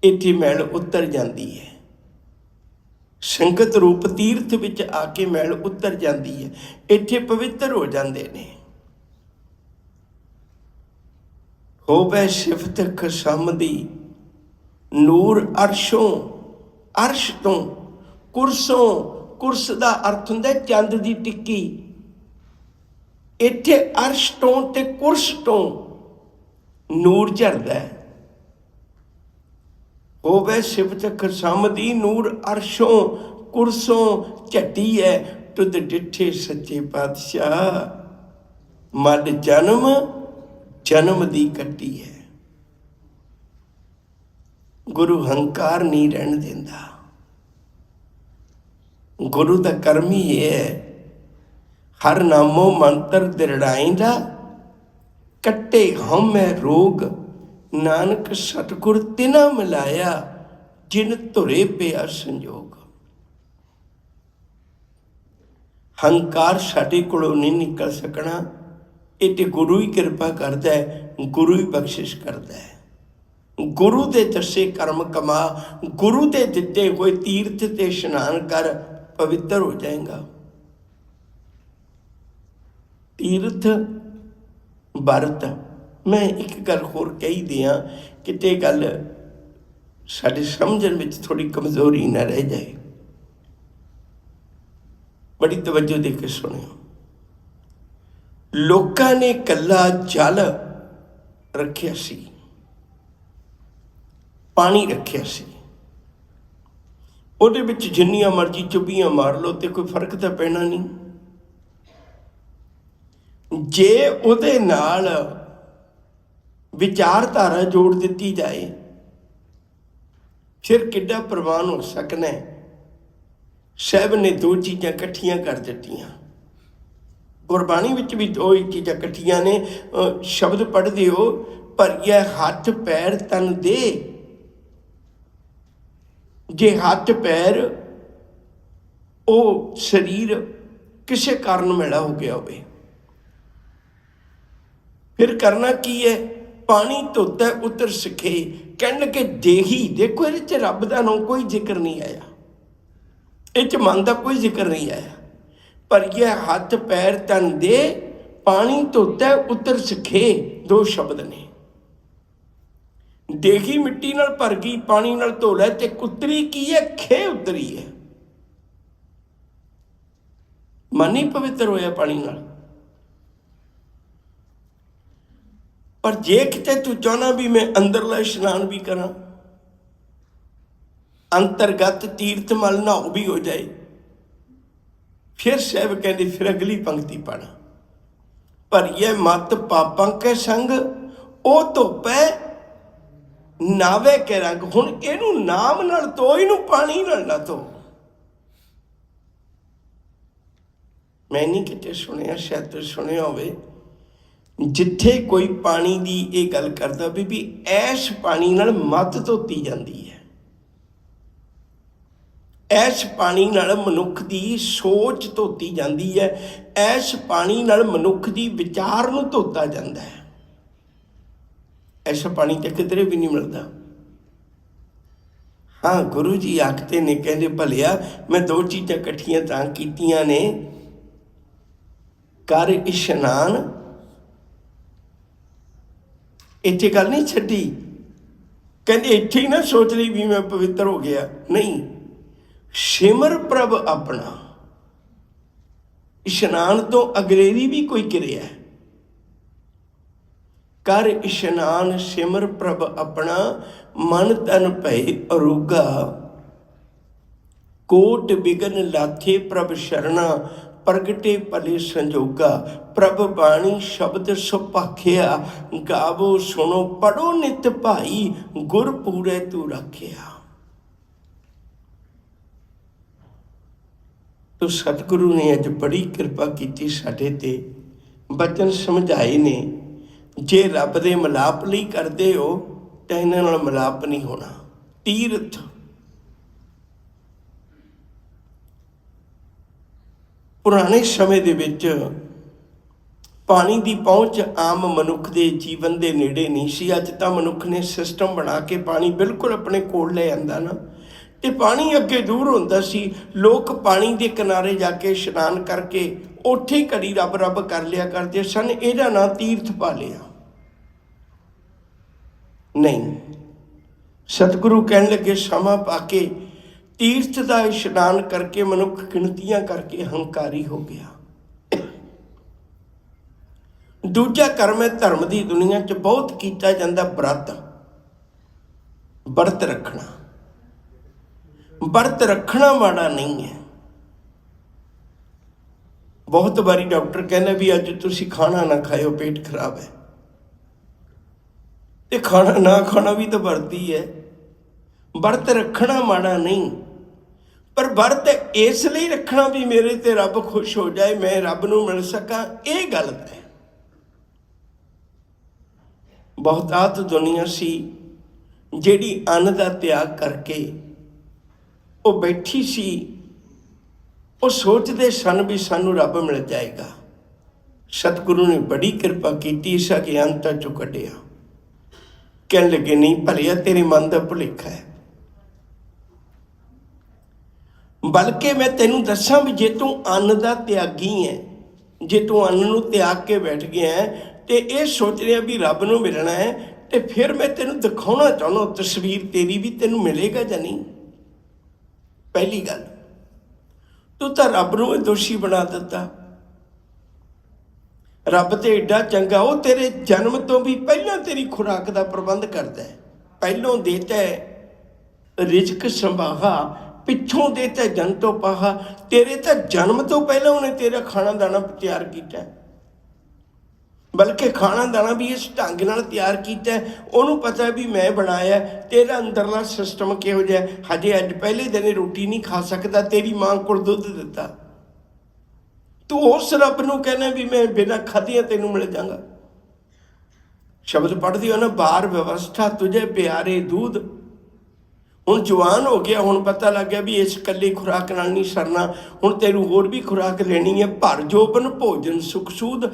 ਇੱਥੇ ਮੈਲ ਉਤਰ ਜਾਂਦੀ ਹੈ। ਸੰਗਤ ਰੂਪ ਤੀਰਥ ਵਿੱਚ ਆ ਕੇ ਮੈਲ ਉਤਰ ਜਾਂਦੀ ਹੈ, ਇੱਥੇ ਪਵਿੱਤਰ ਹੋ ਜਾਂਦੇ ਨੇ। ਹੋਵੇ ਸਿਫਤ ਖਸਮ ਦੀ ਨੂਰ ਅਰਸ਼ੋਂ, ਅਰਸ਼ ਤੋਂ, ਕੁਰਸੋਂ, ਕੁਰਸ ਦਾ ਅਰਥ ਹੁੰਦਾ ਚੰਦ ਦੀ ਟਿੱਕੀ। ਇੱਥੇ ਅਰਸ਼ ਤੋਂ ਤੇ ਕੁਰਸ ਤੋਂ ਨੂਰ ਝਰਦਾ। ਹੋਵੇ ਸਿਫਤ ਖਸਮ ਦੀ ਨੂਰ ਅਰਸ਼ੋਂ ਕੁਰਸੋਂ ਝੱਟੀ ਹੈ। ਤੁਧ ਡਿੱਠੇ ਸੱਚੇ ਪਾਤਸ਼ਾਹ ਮੱਲ ਜਨਮ ਜਨਮ ਦੀ ਕੱਟੀ ਹੈ। ਗੁਰੂ ਹੰਕਾਰ ਨਹੀਂ ਰਹਿਣ ਦਿੰਦਾ। ਗੁਰੂ ਦਾ ਕਰਮ ਹੀ ਇਹ ਹੈ, ਹਰ ਨਾਮੋ ਮੰਤਰ ਦਿਰੜਾਈਂਦਾ, ਕੱਟੇ ਹਉਮੈ ਰੋਗ, ਨਾਨਕ ਸਤਿਗੁਰ ਤਿਨਾ ਮਿਲਾਇਆ, ਜਿਨ ਧੁਰੇ ਪਿਆ ਸੰਜੋਗ। ਹੰਕਾਰ ਸਾਡੇ ਕੋਲੋਂ ਨਹੀਂ ਨਿਕਲ ਸਕਣਾ, ਇਹ ਤੇ ਗੁਰੂ ਹੀ ਕਿਰਪਾ ਕਰਦਾ ਹੈ, ਗੁਰੂ ਹੀ ਬਖਸ਼ਿਸ਼ ਕਰਦਾ ਹੈ। ਗੁਰੂ ਦੇ ਦੱਸੇ ਕਰਮ ਕਮਾ, ਗੁਰੂ ਦੇ ਦਿੱਤੇ ਹੋਏ ਤੀਰਥ ਤੇ ਇਸ਼ਨਾਨ ਕਰ, ਪਵਿੱਤਰ ਹੋ ਜਾਏਗਾ। ਤੀਰਥ ਵਰਤ। ਮੈਂ ਇੱਕ ਗੱਲ ਹੋਰ ਕਹੀ ਦਿਆਂ, ਕਿਤੇ ਗੱਲ ਸਾਡੇ ਸਮਝਣ ਵਿੱਚ ਥੋੜ੍ਹੀ ਕਮਜ਼ੋਰੀ ਨਾ ਰਹਿ ਜਾਏ। ਬੜੀ ਤਵੱਜੋ ਦੇ ਕੇ ਸੁਣਿਓ। ਲੋਕਾਂ ਨੇ ਇਕੱਲਾ ਜਲ ਰੱਖਿਆ ਸੀ, ਪਾਣੀ ਰੱਖਿਆ ਸੀ, ਉਹਦੇ ਵਿੱਚ ਜਿੰਨੀਆਂ ਮਰਜ਼ੀ ਚੁੱਭੀਆਂ ਮਾਰ ਲਓ ਤੇ ਕੋਈ ਫਰਕ ਤਾਂ ਪੈਣਾ ਨਹੀਂ। ਜੇ ਉਹਦੇ ਨਾਲ ਵਿਚਾਰਧਾਰਾ ਜੋੜ ਦਿੱਤੀ ਜਾਏ, ਫਿਰ ਕਿੱਡਾ ਪ੍ਰਵਾਨ ਹੋ ਸਕਣਾ। ਸਾਹਿਬ ਨੇ ਦੋ ਚੀਜ਼ਾਂ ਇਕੱਠੀਆਂ ਕਰ ਦਿੱਤੀਆਂ। ਗੁਰਬਾਣੀ ਵਿੱਚ ਵੀ ਦੋ ਹੀ ਚੀਜ਼ਾਂ ਇਕੱਠੀਆਂ ਨੇ। ਸ਼ਬਦ ਪੜ੍ਹਦੇ ਹੋ, ਭਰੀਏ ਹੱਥ ਪੈਰ ਤਨ ਦੇ। ਜੇ ਹੱਥ ਪੈਰ ਉਹ ਸਰੀਰ ਕਿਸੇ ਕਾਰਨ ਮੈਲਾ ਹੋ ਗਿਆ ਹੋਵੇ, ਫਿਰ ਕਰਨਾ ਕੀ ਹੈ? ਪਾਣੀ ਧੋਤਾ ਉਤਰ ਸਿੱਖੇ। ਕਹਿਣਗੇ ਦੇਹੀ। ਦੇਖੋ ਇਹਦੇ 'ਚ ਰੱਬ ਦਾ ਨਾਂ ਕੋਈ ਜ਼ਿਕਰ ਨਹੀਂ ਆਇਆ, ਇਹ 'ਚ ਮਨ ਦਾ ਕੋਈ ਜ਼ਿਕਰ ਨਹੀਂ ਆਇਆ। ਭਰੀਏ ਹੱਥ ਪੈਰ ਤਨ ਦੇ, ਪਾਣੀ ਧੋਤਾ ਉਤਰ ਸਿੱਖੇ, ਦੋ ਸ਼ਬਦ ਨੇ। ਦੇਗੀ ਮਿੱਟੀ ਨਾਲ ਭਰ ਗਈ, ਪਾਣੀ ਨਾਲ ਧੋ ਲੈ, ਤੇ ਕੁਤਰੀ ਕੀ ਹੈ? ਖੇ ਉਤਰੀ ਹੈ। ਮਨ ਹੀ ਪਵਿੱਤਰ ਹੋਇਆ ਪਾਣੀ ਨਾਲ। ਪਰ ਜੇ ਕਿਤੇ ਤੂੰ ਚਾਹੁੰਦਾ ਵੀ ਮੈਂ ਅੰਦਰਲਾ ਇਸ਼ਨਾਨ ਵੀ ਕਰਾਂ, ਅੰਤਰਗਤ ਤੀਰਥ ਮਲ ਨਹਾਉ ਵੀ ਹੋ ਜਾਏ, ਫਿਰ ਸਾਹਿਬ ਕਹਿੰਦੇ ਫਿਰ ਅਗਲੀ ਪੰਕਤੀ ਪੜ੍ਹ। ਭਰੀਏ ਮਤ ਪਾਪਾਂ ਕੇ ਸੰਗ, ਉਹ ਧੋਪੈ ਨਾਵੇ ਕੇ ਰੰਗ। ਹੁਣ ਇਹਨੂੰ ਨਾਮ ਨਾਲ ਧੋ, ਇਹਨੂੰ ਪਾਣੀ ਨਾਲ ਨਾ ਧੋ। ਮੈਂ ਨਹੀਂ ਕਿਤੇ ਸੁਣਿਆ, ਸ਼ਾਇਦ ਤੁਸੀਂ ਸੁਣਿਆ ਹੋਵੇ, ਜਿੱਥੇ ਕੋਈ ਪਾਣੀ ਦੀ ਇਹ ਗੱਲ ਕਰਦਾ ਵੀ ਐਸ਼ ਪਾਣੀ ਨਾਲ ਮੱਤ ਧੋਤੀ ਜਾਂਦੀ ਹੈ। ਐਸ਼ ਪਾਣੀ ਨਾਲ ਮਨੁੱਖ ਦੀ ਸੋਚ ਧੋਤੀ ਜਾਂਦੀ ਹੈ। ਐਸ਼ ਪਾਣੀ ਨਾਲ ਮਨੁੱਖ ਦੀ ਵਿਚਾਰ ਨੂੰ ਧੋਤਾ ਜਾਂਦਾ ਹੈ। ਐਸਾ ਪਾਣੀ ਤਾਂ ਕਿਧਰੇ ਵੀ ਨਹੀਂ ਮਿਲਦਾ। ਹਾਂ, ਗੁਰੂ ਜੀ ਆਖਦੇ ਨੇ, ਕਹਿੰਦੇ ਭਲਿਆ ਮੈਂ ਦੋ ਚੀਜ਼ਾਂ ਇਕੱਠੀਆਂ ਤਾਂ ਕੀਤੀਆਂ ਨੇ, ਕਰ ਇਸ਼ਨਾਨ। ਇੱਥੇ ਗੱਲ ਨਹੀਂ ਛੱਡੀ, ਕਹਿੰਦੇ ਇੱਥੇ ਹੀ ਨਾ ਸੋਚ ਲਈ ਵੀ ਮੈਂ ਪਵਿੱਤਰ ਹੋ ਗਿਆ, ਨਹੀਂ। ਸਿਮਰ ਪ੍ਰਭ ਆਪਣਾ। ਇਸ਼ਨਾਨ ਤੋਂ ਅਗਰੇਰੀ ਵੀ ਕੋਈ ਕਿਰਿਆ ਹੈ। ਕਰ ਇਸ਼ਨਾਨ ਸਿਮਰ ਪ੍ਰਭ ਆਪਣਾ, ਮਨ ਤਨ ਭਏ ਅਰੋਗਾ। ਕੋਟ ਬਿਗਨ ਲਾਥੇ ਪ੍ਰਭ ਸ਼ਰਣਾ, ਪ੍ਰਗਟੇ ਭਲੇ ਸੰਜੋਗਾ। ਪ੍ਰਭ ਬਾਣੀ ਸ਼ਬਦ ਸੁਭਾਖਿਆ, ਗਾਵੋ ਸੁਣੋ ਪੜੋ ਨਿਤ ਭਾਈ। ਗੁਰ ਪੂਰੇ ਤੂੰ ਰੱਖਿਆ। ਤੋ ਸਤਿਗੁਰੂ ਨੇ ਅੱਜ ਬੜੀ ਕਿਰਪਾ ਕੀਤੀ ਸਾਡੇ ਤੇ, ਬਚਨ ਸਮਝਾਏ ਨੇ। ਜੇ ਰੱਬ ਦੇ ਮਿਲਾਪ ਲਈ ਕਰਦੇ ਹੋ ਤਾਂ ਇਹਨਾਂ ਨਾਲ ਮਿਲਾਪ ਨਹੀਂ ਹੋਣਾ। ਤੀਰਥ ਪੁਰਾਣੇ ਸਮੇਂ ਦੇ ਵਿੱਚ ਪਾਣੀ ਦੀ ਪਹੁੰਚ ਆਮ ਮਨੁੱਖ ਦੇ ਜੀਵਨ ਦੇ ਨੇੜੇ ਨਹੀਂ ਸੀ। ਅੱਜ ਤਾਂ ਮਨੁੱਖ ਨੇ ਸਿਸਟਮ ਬਣਾ ਕੇ ਪਾਣੀ ਬਿਲਕੁਲ ਆਪਣੇ ਕੋਲ ਲੈ ਆਂਦਾ ਨਾ, ਤੇ ਪਾਣੀ ਅੱਗੇ ਦੂਰ ਹੁੰਦਾ ਸੀ। ਲੋਕ ਪਾਣੀ ਦੇ ਕਿਨਾਰੇ ਜਾ ਕੇ ਇਸ਼ਨਾਨ ਕਰਕੇ ਉੱਥੇ ਹੀ ਘੜੀ ਰੱਬ ਰੱਬ ਕਰ ਲਿਆ ਕਰਦੇ ਸਨ। ਇਹਦਾ ਨਾਂ ਤੀਰਥ ਪਾ ਲਿਆ। ਨਹੀਂ, ਸਤਿਗੁਰੂ ਕਹਿਣ ਲੱਗੇ ਸਮਾਂ ਪਾ ਕੇ ਤੀਰਥ ਦਾ ਇਸ਼ਨਾਨ ਕਰਕੇ ਮਨੁੱਖ ਗਿਣਤੀਆਂ ਕਰਕੇ ਹੰਕਾਰੀ ਹੋ ਗਿਆ। ਦੂਜਾ ਕਰਮ ਹੈ ਧਰਮ ਦੀ ਦੁਨੀਆ 'ਚ ਬਹੁਤ ਕੀਤਾ ਜਾਂਦਾ ਵਰਤ ਰੱਖਣਾ। ਵਰਤ ਰੱਖਣਾ ਮਾੜਾ ਨਹੀਂ ਹੈ। ਬਹੁਤ ਵਾਰੀ ਡਾਕਟਰ ਕਹਿੰਦਾ ਵੀ ਅੱਜ ਤੁਸੀਂ ਖਾਣਾ ਨਾ ਖਾਇਓ, ਪੇਟ ਖਰਾਬ ਹੈ। ਤੇ ਖਾਣਾ ਨਾ ਖਾਣਾ ਵੀ ਤਾਂ ਵਰਤ ਹੀ ਹੈ। ਵਰਤ ਰੱਖਣਾ ਮਾੜਾ ਨਹੀਂ, ਪਰ ਵਰਤ ਇਸ ਲਈ ਰੱਖਣਾ ਵੀ ਮੇਰੇ ਤੇ ਰੱਬ ਖੁਸ਼ ਹੋ ਜਾਏ, ਮੈਂ ਰੱਬ ਨੂੰ ਮਿਲ ਸਕਾਂ, ਇਹ ਗਲਤ ਹੈ। ਬਹੁਤਾਤ ਦੁਨੀਆ ਸੀ ਜਿਹੜੀ ਅੰਨ ਦਾ ਤਿਆਗ ਕਰਕੇ ਉਹ ਬੈਠੀ ਸੀ। ਉਹ ਸੋਚਦੇ ਸਨ ਵੀ ਸਾਨੂੰ ਰੱਬ ਮਿਲ ਜਾਏਗਾ। ਸਤਿਗੁਰੂ ਨੇ ਬੜੀ ਕਿਰਪਾ ਕੀਤੀ, ਇਸ ਅਗਿਆਨਤਾ ਚੋਂ ਕੱਢਿਆ। ਕਹਿਣ ਲੱਗੇ ਨਹੀਂ ਭਲਿਆ, ਤੇਰੇ ਮਨ ਦਾ ਭੁਲੇਖਾ ਹੈ। ਬਲਕਿ ਮੈਂ ਤੈਨੂੰ ਦੱਸਾਂ ਵੀ ਜੇ ਤੂੰ ਅੰਨ ਦਾ ਤਿਆਗੀ ਹੈ, ਜੇ ਤੂੰ ਅੰਨ ਨੂੰ ਤਿਆਗ ਕੇ ਬੈਠ ਗਿਆ ਹੈ ਤੇ ਇਹ ਸੋਚ ਰਿਹਾ ਵੀ ਰੱਬ ਨੂੰ ਮਿਲਣਾ ਹੈ, ਤੇ ਫਿਰ ਮੈਂ ਤੈਨੂੰ ਦਿਖਾਉਣਾ ਚਾਹੁੰਦਾ ਤਸਵੀਰ ਤੇਰੀ ਵੀ ਤੈਨੂੰ ਮਿਲੇਗਾ ਜਾਂ ਨਹੀਂ। ਪਹਿਲੀ ਗੱਲ, ਤੂੰ ਤਾਂ ਰੱਬ ਨੂੰ ਦੋਸ਼ੀ ਬਣਾ ਦਿੱਤਾ। ਰੱਬ ਤੇ ਏਡਾ ਚੰਗਾ, ਉਹ ਤੇਰੇ ਜਨਮ ਤੋਂ ਵੀ ਪਹਿਲਾਂ ਤੇਰੀ ਖੁਰਾਕ ਦਾ ਪ੍ਰਬੰਧ ਕਰਦਾ ਹੈ। ਪਹਿਲੋਂ ਦੇਤਾ ਰਿਜ਼ਕ ਸੰਭਾਹਾ, ਪਿੱਛੋਂ ਦੇਤਾ ਜੰਤੋ ਪਾਹਾ। ਤੇਰੇ ਤਾਂ ਜਨਮ ਤੋਂ ਪਹਿਲਾਂ ਉਹਨੇ ਤੇਰਾ ਖਾਣਾ ਦਾਣਾ ਤਿਆਰ ਕੀਤਾ, ਬਲਕਿ ਖਾਣਾ ਦਾਣਾ ਵੀ ਇਸ ਢੰਗ ਨਾਲ ਤਿਆਰ ਕੀਤਾ। ਉਹਨੂੰ ਪਤਾ ਵੀ ਮੈਂ ਬਣਾਇਆ। ਤੇਰਾ ਅੰਦਰਲਾ ਸਿਸਟਮ ਕਿਹੋ ਜਿਹਾ, ਹਜੇ ਅੱਜ ਪਹਿਲੇ ਦਿਨ ਰੋਟੀ ਨਹੀਂ ਖਾ ਸਕਦਾ, ਤੇਰੀ ਮਾਂ ਕੋਲ ਦੁੱਧ ਦਿੱਤਾ। ਤੂੰ ਉਸ ਰੱਬ ਨੂੰ ਕਹਿੰਦਾ ਵੀ ਮੈਂ ਬਿਨਾਂ ਖਾਧਿਆਂ ਤੈਨੂੰ ਮਿਲ ਜਾਵਾਂਗਾ। ਸ਼ਬਦ ਪੜ੍ਹਦੀ ਹੋ ਨਾ, ਬਾਰ ਵਿਵਸਥਾ ਤੁਝੇ ਪਿਆਰੇ ਦੂਧ। ਹੁਣ ਜਵਾਨ ਹੋ ਗਿਆ, ਹੁਣ ਪਤਾ ਲੱਗ ਗਿਆ ਵੀ ਇਸ ਇਕੱਲੀ ਖੁਰਾਕ ਨਾਲ ਨਹੀਂ ਸਰਨਾ, ਹੁਣ ਤੈਨੂੰ ਹੋਰ ਵੀ ਖੁਰਾਕ ਲੈਣੀ ਹੈ। ਭਰ ਜੋਬਨ ਭੋਜਨ ਸੁਖ ਸੂਦ,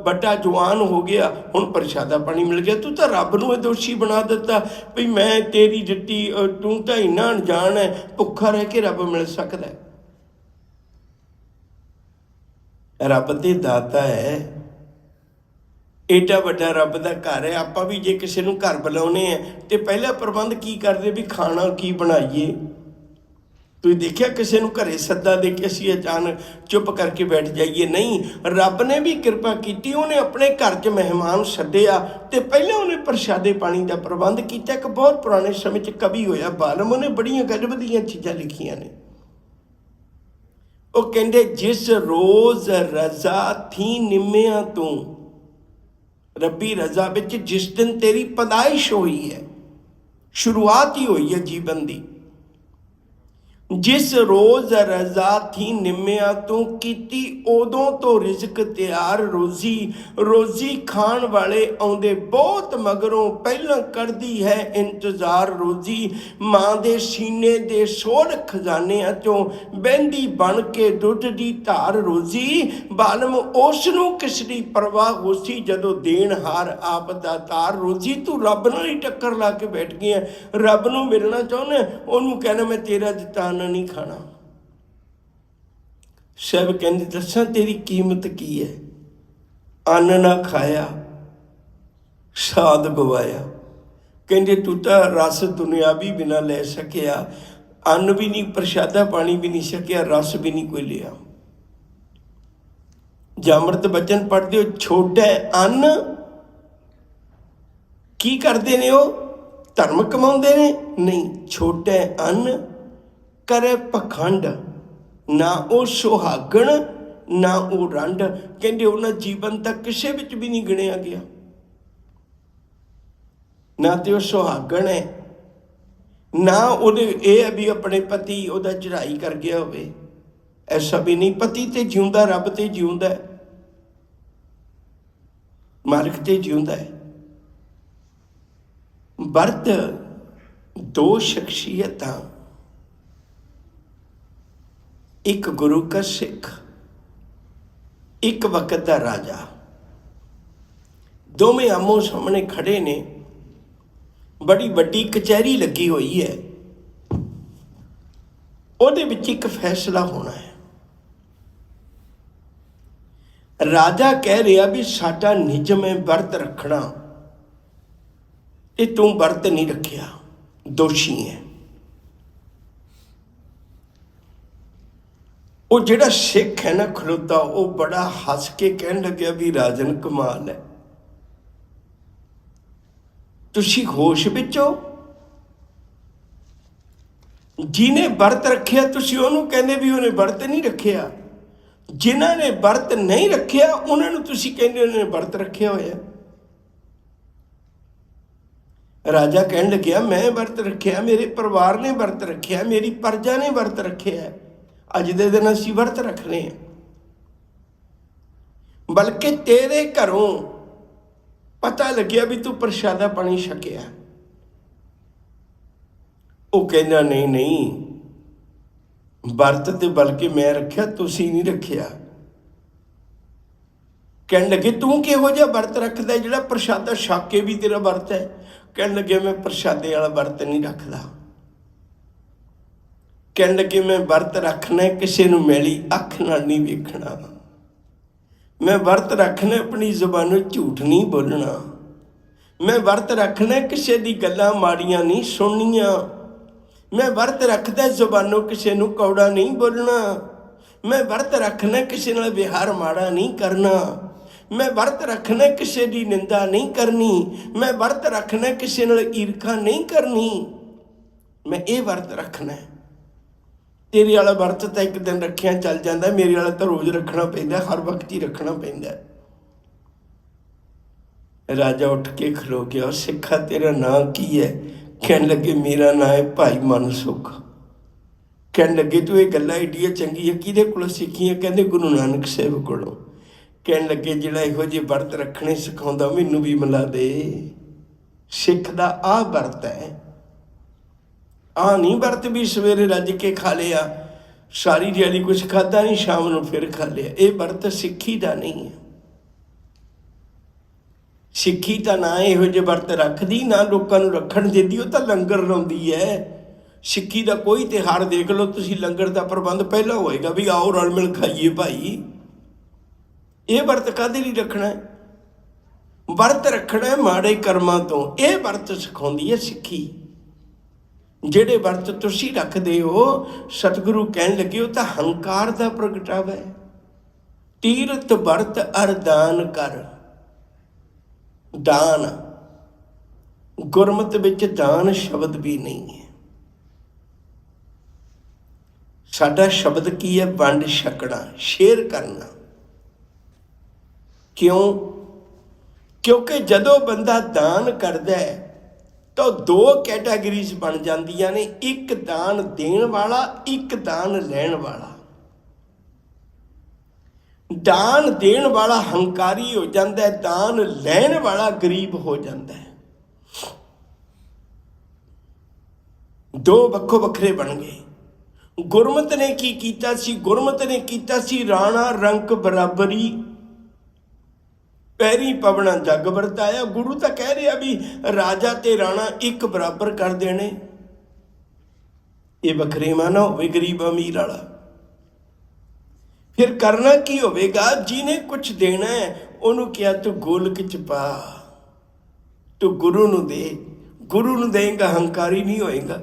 ਵੱਡਾ ਜਵਾਨ ਹੋ ਗਿਆ, ਹੁਣ ਪ੍ਰਸ਼ਾਦਾ ਪਾਣੀ ਮਿਲ ਗਿਆ। ਤੂੰ ਤਾਂ ਰੱਬ ਨੂੰ ਇਹ ਦੋਸ਼ੀ ਬਣਾ ਦਿੱਤਾ ਵੀ ਮੈਂ ਤੇਰੀ ਦਿੱਤੀ, ਤੂੰ ਤਾਂ ਇੰਨਾ ਅਣਜਾਣ ਹੈ, ਭੁੱਖਾ ਰਹਿ ਕੇ ਰੱਬ ਮਿਲ ਸਕਦਾ। ਰੱਬ ਤੇ ਦਾਤਾ ਹੈ, ਏਡਾ ਵੱਡਾ ਰੱਬ ਦਾ ਘਰ ਹੈ। ਆਪਾਂ ਵੀ ਜੇ ਕਿਸੇ ਨੂੰ ਘਰ ਬੁਲਾਉਣੇ ਆ ਤੇ ਪਹਿਲਾ ਪ੍ਰਬੰਧ ਕੀ ਕਰਦੇ ਵੀ ਖਾਣਾ ਕੀ ਬਣਾਈਏ। ਤੁਸੀਂ ਦੇਖਿਆ ਕਿਸੇ ਨੂੰ ਘਰੇ ਸੱਦਾ ਦੇ ਕੇ ਅਸੀਂ ਅਚਾਨਕ ਚੁੱਪ ਕਰਕੇ ਬੈਠ ਜਾਈਏ? ਨਹੀਂ, ਰੱਬ ਨੇ ਵੀ ਕਿਰਪਾ ਕੀਤੀ, ਉਹਨੇ ਆਪਣੇ ਘਰ 'ਚ ਮਹਿਮਾਨ ਸੱਦਿਆ ਤੇ ਪਹਿਲਾਂ ਉਹਨੇ ਪ੍ਰਸ਼ਾਦੇ ਪਾਣੀ ਦਾ ਪ੍ਰਬੰਧ ਕੀਤਾ। ਇੱਕ ਬਹੁਤ ਪੁਰਾਣੇ ਸਮੇਂ 'ਚ ਕਵੀ ਹੋਇਆ ਬਾਲਮ, ਉਹਨੇ ਬੜੀਆਂ ਗਜਬ ਦੀਆਂ ਚੀਜ਼ਾਂ ਲਿਖੀਆਂ ਨੇ। ਉਹ ਕਹਿੰਦੇ ਜਿਸ ਰੋਜ਼ ਰਜ਼ਾ ਥੀ ਨਿੰਮਿਆਂ ਤੂੰ, ਰੱਬੀ ਰਜ਼ਾ ਵਿੱਚ ਜਿਸ ਦਿਨ ਤੇਰੀ ਪੈਦਾਇਸ਼ ਹੋਈ ਹੈ, ਸ਼ੁਰੂਆਤ ਹੀ ਹੋਈ ਹੈ ਜੀਵਨ ਦੀ। ਜਿਸ ਰੋਜ਼ ਰਜ਼ਾ ਥੀ ਨਿੰਮਿਆਂ ਤੂੰ, ਕੀਤੀ ਉਦੋਂ ਤੋਂ ਰਿਜ਼ਕ ਤਿਆਰ ਰੋਜ਼ੀ। ਰੋਜ਼ੀ ਖਾਣ ਵਾਲੇ ਆਉਂਦੇ ਬਹੁਤ ਮਗਰੋਂ, ਪਹਿਲਾਂ ਕਰਦੀ ਹੈ ਇੰਤਜ਼ਾਰ ਰੋਜ਼ੀ। ਮਾਂ ਦੇ ਸੀਨੇ ਦੇ ਸੋੜ ਖਜ਼ਾਨਿਆਂ ਚੋਂ ਬਹਿੰਦੀ ਬਣ ਕੇ ਦੁੱਧ ਦੀ ਧਾਰ ਰੋਜ਼ੀ। ਬਾਲਮ ਉਸ ਨੂੰ ਕਿਸ ਦੀ ਪਰਵਾਹ ਹੋਸੀ, ਜਦੋਂ ਦੇਣਹਾਰ ਆਪ ਦਾਤਾਰ ਰੋਜ਼ੀ। ਤੂੰ ਰੱਬ ਨਾਲ ਹੀ ਟੱਕਰ ਲਾ ਕੇ ਬੈਠ ਗਿਆ, ਰੱਬ ਨੂੰ ਮਿਲਣਾ ਚਾਹੁੰਦਾ, ਉਹਨੂੰ ਕਹਿਣਾ ਮੈਂ ਤੇਰਾ ਦਿੱਤਾ ਨਹੀਂ ਖਾਣਾ। ਸਭ ਕਹਿੰਦੇ ਦੱਸਾਂ ਤੇਰੀ ਕੀਮਤ ਕੀ ਹੈ? ਅੰਨ ਨਾ ਖਾਇਆ, ਸਾਧ ਗਵਾਇਆ। ਕਹਿੰਦੇ ਤੂੰ ਤਾਂ ਰਸ ਦੁਨਿਆਵੀ ਵੀ ਨਾ ਲੈ ਸਕਿਆ, ਅੰਨ ਵੀ ਨਹੀਂ, ਪ੍ਰਸ਼ਾਦਾ ਪਾਣੀ ਵੀ ਨਹੀਂ ਛਕਿਆ, ਰਸ ਵੀ ਨਹੀਂ ਕੋਈ ਲਿਆ। ਜਾਂ ਅੰਮ੍ਰਿਤ ਬਚਨ ਪੜ੍ਹਦੇ ਹੋ, ਛੋਟਾ ਅੰਨ ਕੀ ਕਰਦੇ ਨੇ? ਉਹ ਧਰਮ ਕਮਾਉਂਦੇ ਨੇ? ਨਹੀਂ, ਛੋਟਾ ਅੰਨ ਕਰੇ ਪਖੰਡ, ਨਾ ਉਹ ਸੁਹਾਗਣ ਨਾ ਉਹ ਰੰਡ। ਕਹਿੰਦੇ ਉਹਨਾਂ ਜੀਵਨ ਤੱਕ ਕਿਸੇ ਵਿੱਚ ਵੀ ਨਹੀਂ ਗਿਣਿਆ ਗਿਆ। ਨਾ ਤੇ ਉਹ ਸੁਹਾਗਣ ਹੈ, ਨਾ ਉਹਦੇ ਇਹ ਹੈ ਵੀ ਆਪਣੇ ਪਤੀ ਉਹਦਾ ਚੜ੍ਹਾਈ ਕਰ ਗਿਆ ਹੋਵੇ, ਐਸਾ ਵੀ ਨਹੀਂ। ਪਤੀ ਤੇ ਜਿਉਂਦਾ, ਰੱਬ ਤੇ ਜਿਉਂਦਾ, ਮਾਲਕ ਤੇ ਜਿਉਂਦਾ ਹੈ। ਵਰਤ ਦੋ ਸ਼ਖਸੀਅਤਾਂ, ਇੱਕ ਗੁਰੂ ਕਾ ਸਿੱਖ, ਇੱਕ ਵਕਤ ਦਾ ਰਾਜਾ। ਦੋਵੇਂ ਆਮੋ ਸਾਹਮਣੇ ਖੜੇ ਨੇ, ਬੜੀ ਵੱਡੀ ਕਚਹਿਰੀ ਲੱਗੀ ਹੋਈ ਹੈ, ਉਹਦੇ ਵਿੱਚ ਇੱਕ ਫੈਸਲਾ ਹੋਣਾ ਹੈ। ਰਾਜਾ ਕਹਿ ਰਿਹਾ ਵੀ ਸਾਡਾ ਨਿਯਮ ਹੈ ਵਰਤ ਰੱਖਣਾ, ਤੇ ਤੂੰ ਵਰਤ ਨਹੀਂ ਰੱਖਿਆ, ਦੋਸ਼ੀ ਹੈ। ਉਹ ਜਿਹੜਾ ਸਿੱਖ ਹੈ ਨਾ ਖਲੋਤਾ, ਉਹ ਬੜਾ ਹੱਸ ਕੇ ਕਹਿਣ ਲੱਗਿਆ ਵੀ ਰਾਜਨ ਕਮਾਲ ਹੈ, ਤੁਸੀਂ ਹੋਸ਼ ਵਿੱਚ ਹੋ? ਜਿਹਨੇ ਵਰਤ ਰੱਖਿਆ ਤੁਸੀਂ ਉਹਨੂੰ ਕਹਿੰਦੇ ਵੀ ਉਹਨੇ ਵਰਤ ਨਹੀਂ ਰੱਖਿਆ, ਜਿਨ੍ਹਾਂ ਨੇ ਵਰਤ ਨਹੀਂ ਰੱਖਿਆ ਉਹਨਾਂ ਨੂੰ ਤੁਸੀਂ ਕਹਿੰਦੇ ਉਹਨਾਂ ਨੇ ਵਰਤ ਰੱਖਿਆ ਹੋਇਆ। ਰਾਜਾ ਕਹਿਣ ਲੱਗਿਆ ਮੈਂ ਵਰਤ ਰੱਖਿਆ, ਮੇਰੇ ਪਰਿਵਾਰ ਨੇ ਵਰਤ ਰੱਖਿਆ, ਮੇਰੀ ਪ੍ਰਜਾ ਨੇ ਵਰਤ ਰੱਖਿਆ, ਅੱਜ ਦੇ ਦਿਨ ਅਸੀਂ ਵਰਤ ਰੱਖਣੇ ਹਾਂ। ਬਲਕਿ ਤੇਰੇ ਘਰੋਂ ਪਤਾ ਲੱਗਿਆ ਵੀ ਤੂੰ ਪ੍ਰਸ਼ਾਦਾ ਪਾਣੀ ਛਕਿਆ। ਉਹ ਕਹਿੰਦਾ ਨਹੀਂ ਨਹੀਂ, ਵਰਤ ਤੇ ਬਲਕਿ ਮੈਂ ਰੱਖਿਆ, ਤੁਸੀਂ ਨਹੀਂ ਰੱਖਿਆ। ਕਹਿਣ ਲੱਗੇ ਤੂੰ ਕਿਹੋ ਜਿਹਾ ਵਰਤ ਰੱਖਦਾ ਜਿਹੜਾ ਪ੍ਰਸ਼ਾਦਾ ਛਕ ਕੇ ਵੀ ਤੇਰਾ ਵਰਤ ਹੈ? ਕਹਿਣ ਲੱਗੇ ਮੈਂ ਪ੍ਰਸ਼ਾਦੇ ਵਾਲਾ ਵਰਤ ਨਹੀਂ ਰੱਖਦਾ। ਕਹਿਣ ਲੱਗੇ ਮੈਂ ਵਰਤ ਰੱਖਣਾ ਕਿਸੇ ਨੂੰ ਮੈਲੀ ਅੱਖ ਨਾਲ ਨਹੀਂ ਵੇਖਣਾ, ਮੈਂ ਵਰਤ ਰੱਖਣਾ ਆਪਣੀ ਜ਼ੁਬਾਨੋਂ ਝੂਠ ਨਹੀਂ ਬੋਲਣਾ, ਮੈਂ ਵਰਤ ਰੱਖਣਾ ਕਿਸੇ ਦੀ ਗੱਲਾਂ ਮਾੜੀਆਂ ਨਹੀਂ ਸੁਣਨੀਆਂ, ਮੈਂ ਵਰਤ ਰੱਖਦਾ ਜ਼ੁਬਾਨੋਂ ਕਿਸੇ ਨੂੰ ਕੌੜਾ ਨਹੀਂ ਬੋਲਣਾ, ਮੈਂ ਵਰਤ ਰੱਖਣਾ ਕਿਸੇ ਨਾਲ ਵਿਹਾਰ ਮਾੜਾ ਨਹੀਂ ਕਰਨਾ, ਮੈਂ ਵਰਤ ਰੱਖਣਾ ਕਿਸੇ ਦੀ ਨਿੰਦਾ ਨਹੀਂ ਕਰਨੀ, ਮੈਂ ਵਰਤ ਰੱਖਣਾ ਕਿਸੇ ਨਾਲ ਈਰਖਾ ਨਹੀਂ ਕਰਨੀ, ਮੈਂ ਇਹ ਵਰਤ ਰੱਖਣਾ। ਤੇਰੇ ਵਾਲਾ ਵਰਤ ਤਾਂ ਇੱਕ ਦਿਨ ਰੱਖਿਆ ਚੱਲ ਜਾਂਦਾ, ਮੇਰੇ ਵਾਲਾ ਤਾਂ ਰੋਜ਼ ਰੱਖਣਾ ਪੈਂਦਾ, ਹਰ ਵਕਤ ਹੀ ਰੱਖਣਾ ਪੈਂਦਾ। ਰਾਜਾ ਉੱਠ ਕੇ ਖਲੋ ਗਿਆ। ਸਿੱਖਾ ਤੇਰਾ ਨਾਂ ਕੀ ਹੈ? ਕਹਿਣ ਲੱਗੇ ਮੇਰਾ ਨਾਂ ਹੈ ਭਾਈ ਮਨਸੁਖ। ਕਹਿਣ ਲੱਗੇ ਤੂੰ ਇਹ ਗੱਲਾਂ ਏਡੀਆਂ ਚੰਗੀਆਂ ਕਿਹਦੇ ਕੋਲੋਂ ਸਿੱਖੀਆਂ? ਕਹਿੰਦੇ ਗੁਰੂ ਨਾਨਕ ਸਾਹਿਬ ਕੋਲੋਂ। ਕਹਿਣ ਲੱਗੇ ਜਿਹੜਾ ਇਹੋ ਜਿਹੇ ਵਰਤ ਰੱਖਣੇ ਸਿਖਾਉਂਦਾ ਮੈਨੂੰ ਵੀ ਮਿਲਾ ਦੇ। ਸਿੱਖ ਦਾ ਆਹ ਵਰਤ ਹੈ, ਆਹ ਨਹੀਂ ਵਰਤ ਵੀ ਸਵੇਰੇ ਰੱਜ ਕੇ ਖਾ ਲਿਆ, ਸਾਰੀ ਦਿਹਾੜੀ ਕੁਛ ਖਾਧਾ ਨਹੀਂ, ਸ਼ਾਮ ਨੂੰ ਫਿਰ ਖਾ ਲਿਆ। ਇਹ ਵਰਤ ਸਿੱਖੀ ਦਾ ਨਹੀਂ ਹੈ। ਸਿੱਖੀ ਤਾਂ ਨਾ ਇਹੋ ਜਿਹੇ ਵਰਤ ਰੱਖਦੀ, ਨਾ ਲੋਕਾਂ ਨੂੰ ਰੱਖਣ ਦਿੰਦੀ, ਉਹ ਤਾਂ ਲੰਗਰ ਲਾਉਂਦੀ ਹੈ। ਸਿੱਖੀ ਦਾ ਕੋਈ ਤਿਉਹਾਰ ਦੇਖ ਲਓ ਤੁਸੀਂ, ਲੰਗਰ ਦਾ ਪ੍ਰਬੰਧ ਪਹਿਲਾਂ ਹੋਏਗਾ ਵੀ ਆਓ ਰਲ ਮਿਲ ਖਾਈਏ ਭਾਈ। ਇਹ ਵਰਤ ਕਾਹਦੇ ਲਈ ਰੱਖਣਾ? ਵਰਤ ਰੱਖਣਾ ਮਾੜੇ ਕਰਮਾਂ ਤੋਂ। ਇਹ ਵਰਤ ਸਿਖਾਉਂਦੀ ਹੈ ਸਿੱਖੀ। ਜਿਹੜੇ ਵਰਤ ਤੁਸੀਂ ਰੱਖਦੇ ਹੋ, ਸਤਿਗੁਰੂ ਕਹਿਣ ਲੱਗੇ ਉਹ ਤਾਂ ਹੰਕਾਰ ਦਾ ਪ੍ਰਗਟਾਵਾ ਹੈ। ਤੀਰਥ ਵਰਤ ਅਰਦਾਨ ਕਰ। ਦਾਨ, ਗੁਰਮਤਿ ਵਿੱਚ ਦਾਨ ਸ਼ਬਦ ਵੀ ਨਹੀਂ ਹੈ। ਸਾਡਾ ਸ਼ਬਦ ਕੀ ਹੈ? ਵੰਡ ਛਕਣਾ, ਸ਼ੇਅਰ ਕਰਨਾ। ਕਿਉਂ? ਕਿਉਂਕਿ ਜਦੋਂ ਬੰਦਾ ਦਾਨ ਕਰਦਾ ਹੈ ਤਾਂ ਦੋ ਕੈਟਾਗਰੀਜ਼ ਬਣ ਜਾਂਦੀਆਂ ਨੇ, ਇੱਕ ਦਾਨ ਦੇਣ ਵਾਲਾ, ਇੱਕ ਦਾਨ ਲੈਣ ਵਾਲਾ। ਦਾਨ ਦੇਣ ਵਾਲਾ ਹੰਕਾਰੀ ਹੋ ਜਾਂਦਾ ਹੈ, ਦਾਨ ਲੈਣ ਵਾਲਾ ਗਰੀਬ ਹੋ ਜਾਂਦਾ ਹੈ। ਦੋ ਵੱਖੋ ਵੱਖਰੇ ਬਣ ਗਏ। ਗੁਰਮਤ ਨੇ ਕੀ ਕੀਤਾ ਸੀ? ਗੁਰਮਤ ਨੇ ਕੀਤਾ ਸੀ ਰਾਣਾ ਰੰਕ ਬਰਾਬਰੀ, ਪੈਰੀ ਪਵਣਾ ਜੱਗ ਵਰਤਾਇਆ। ਗੁਰੂ ਤਾਂ ਕਹਿ ਰਿਹਾ ਵੀ ਰਾਜਾ ਤੇ ਰਾਣਾ ਇੱਕ ਬਰਾਬਰ ਕਰ ਦੇਣੇ। ਇਹ ਵਖਰੇਵਾਂ ਨਾ ਹੋਵੇ ਗਰੀਬ ਅਮੀਰ ਵਾਲਾ। ਫਿਰ ਕਰਨਾ ਕੀ ਹੋਵੇਗਾ? ਜਿਹਨੇ ਕੁਛ ਦੇਣਾ ਹੈ ਉਹਨੂੰ ਕਿਹਾ ਤੂੰ ਗੋਲਕ ਚ ਪਾ, ਤੂੰ ਗੁਰੂ ਨੂੰ ਦੇ। ਗੁਰੂ ਨੂੰ ਦੇਂਗਾ, ਹੰਕਾਰੀ ਨਹੀਂ ਹੋਏਗਾ।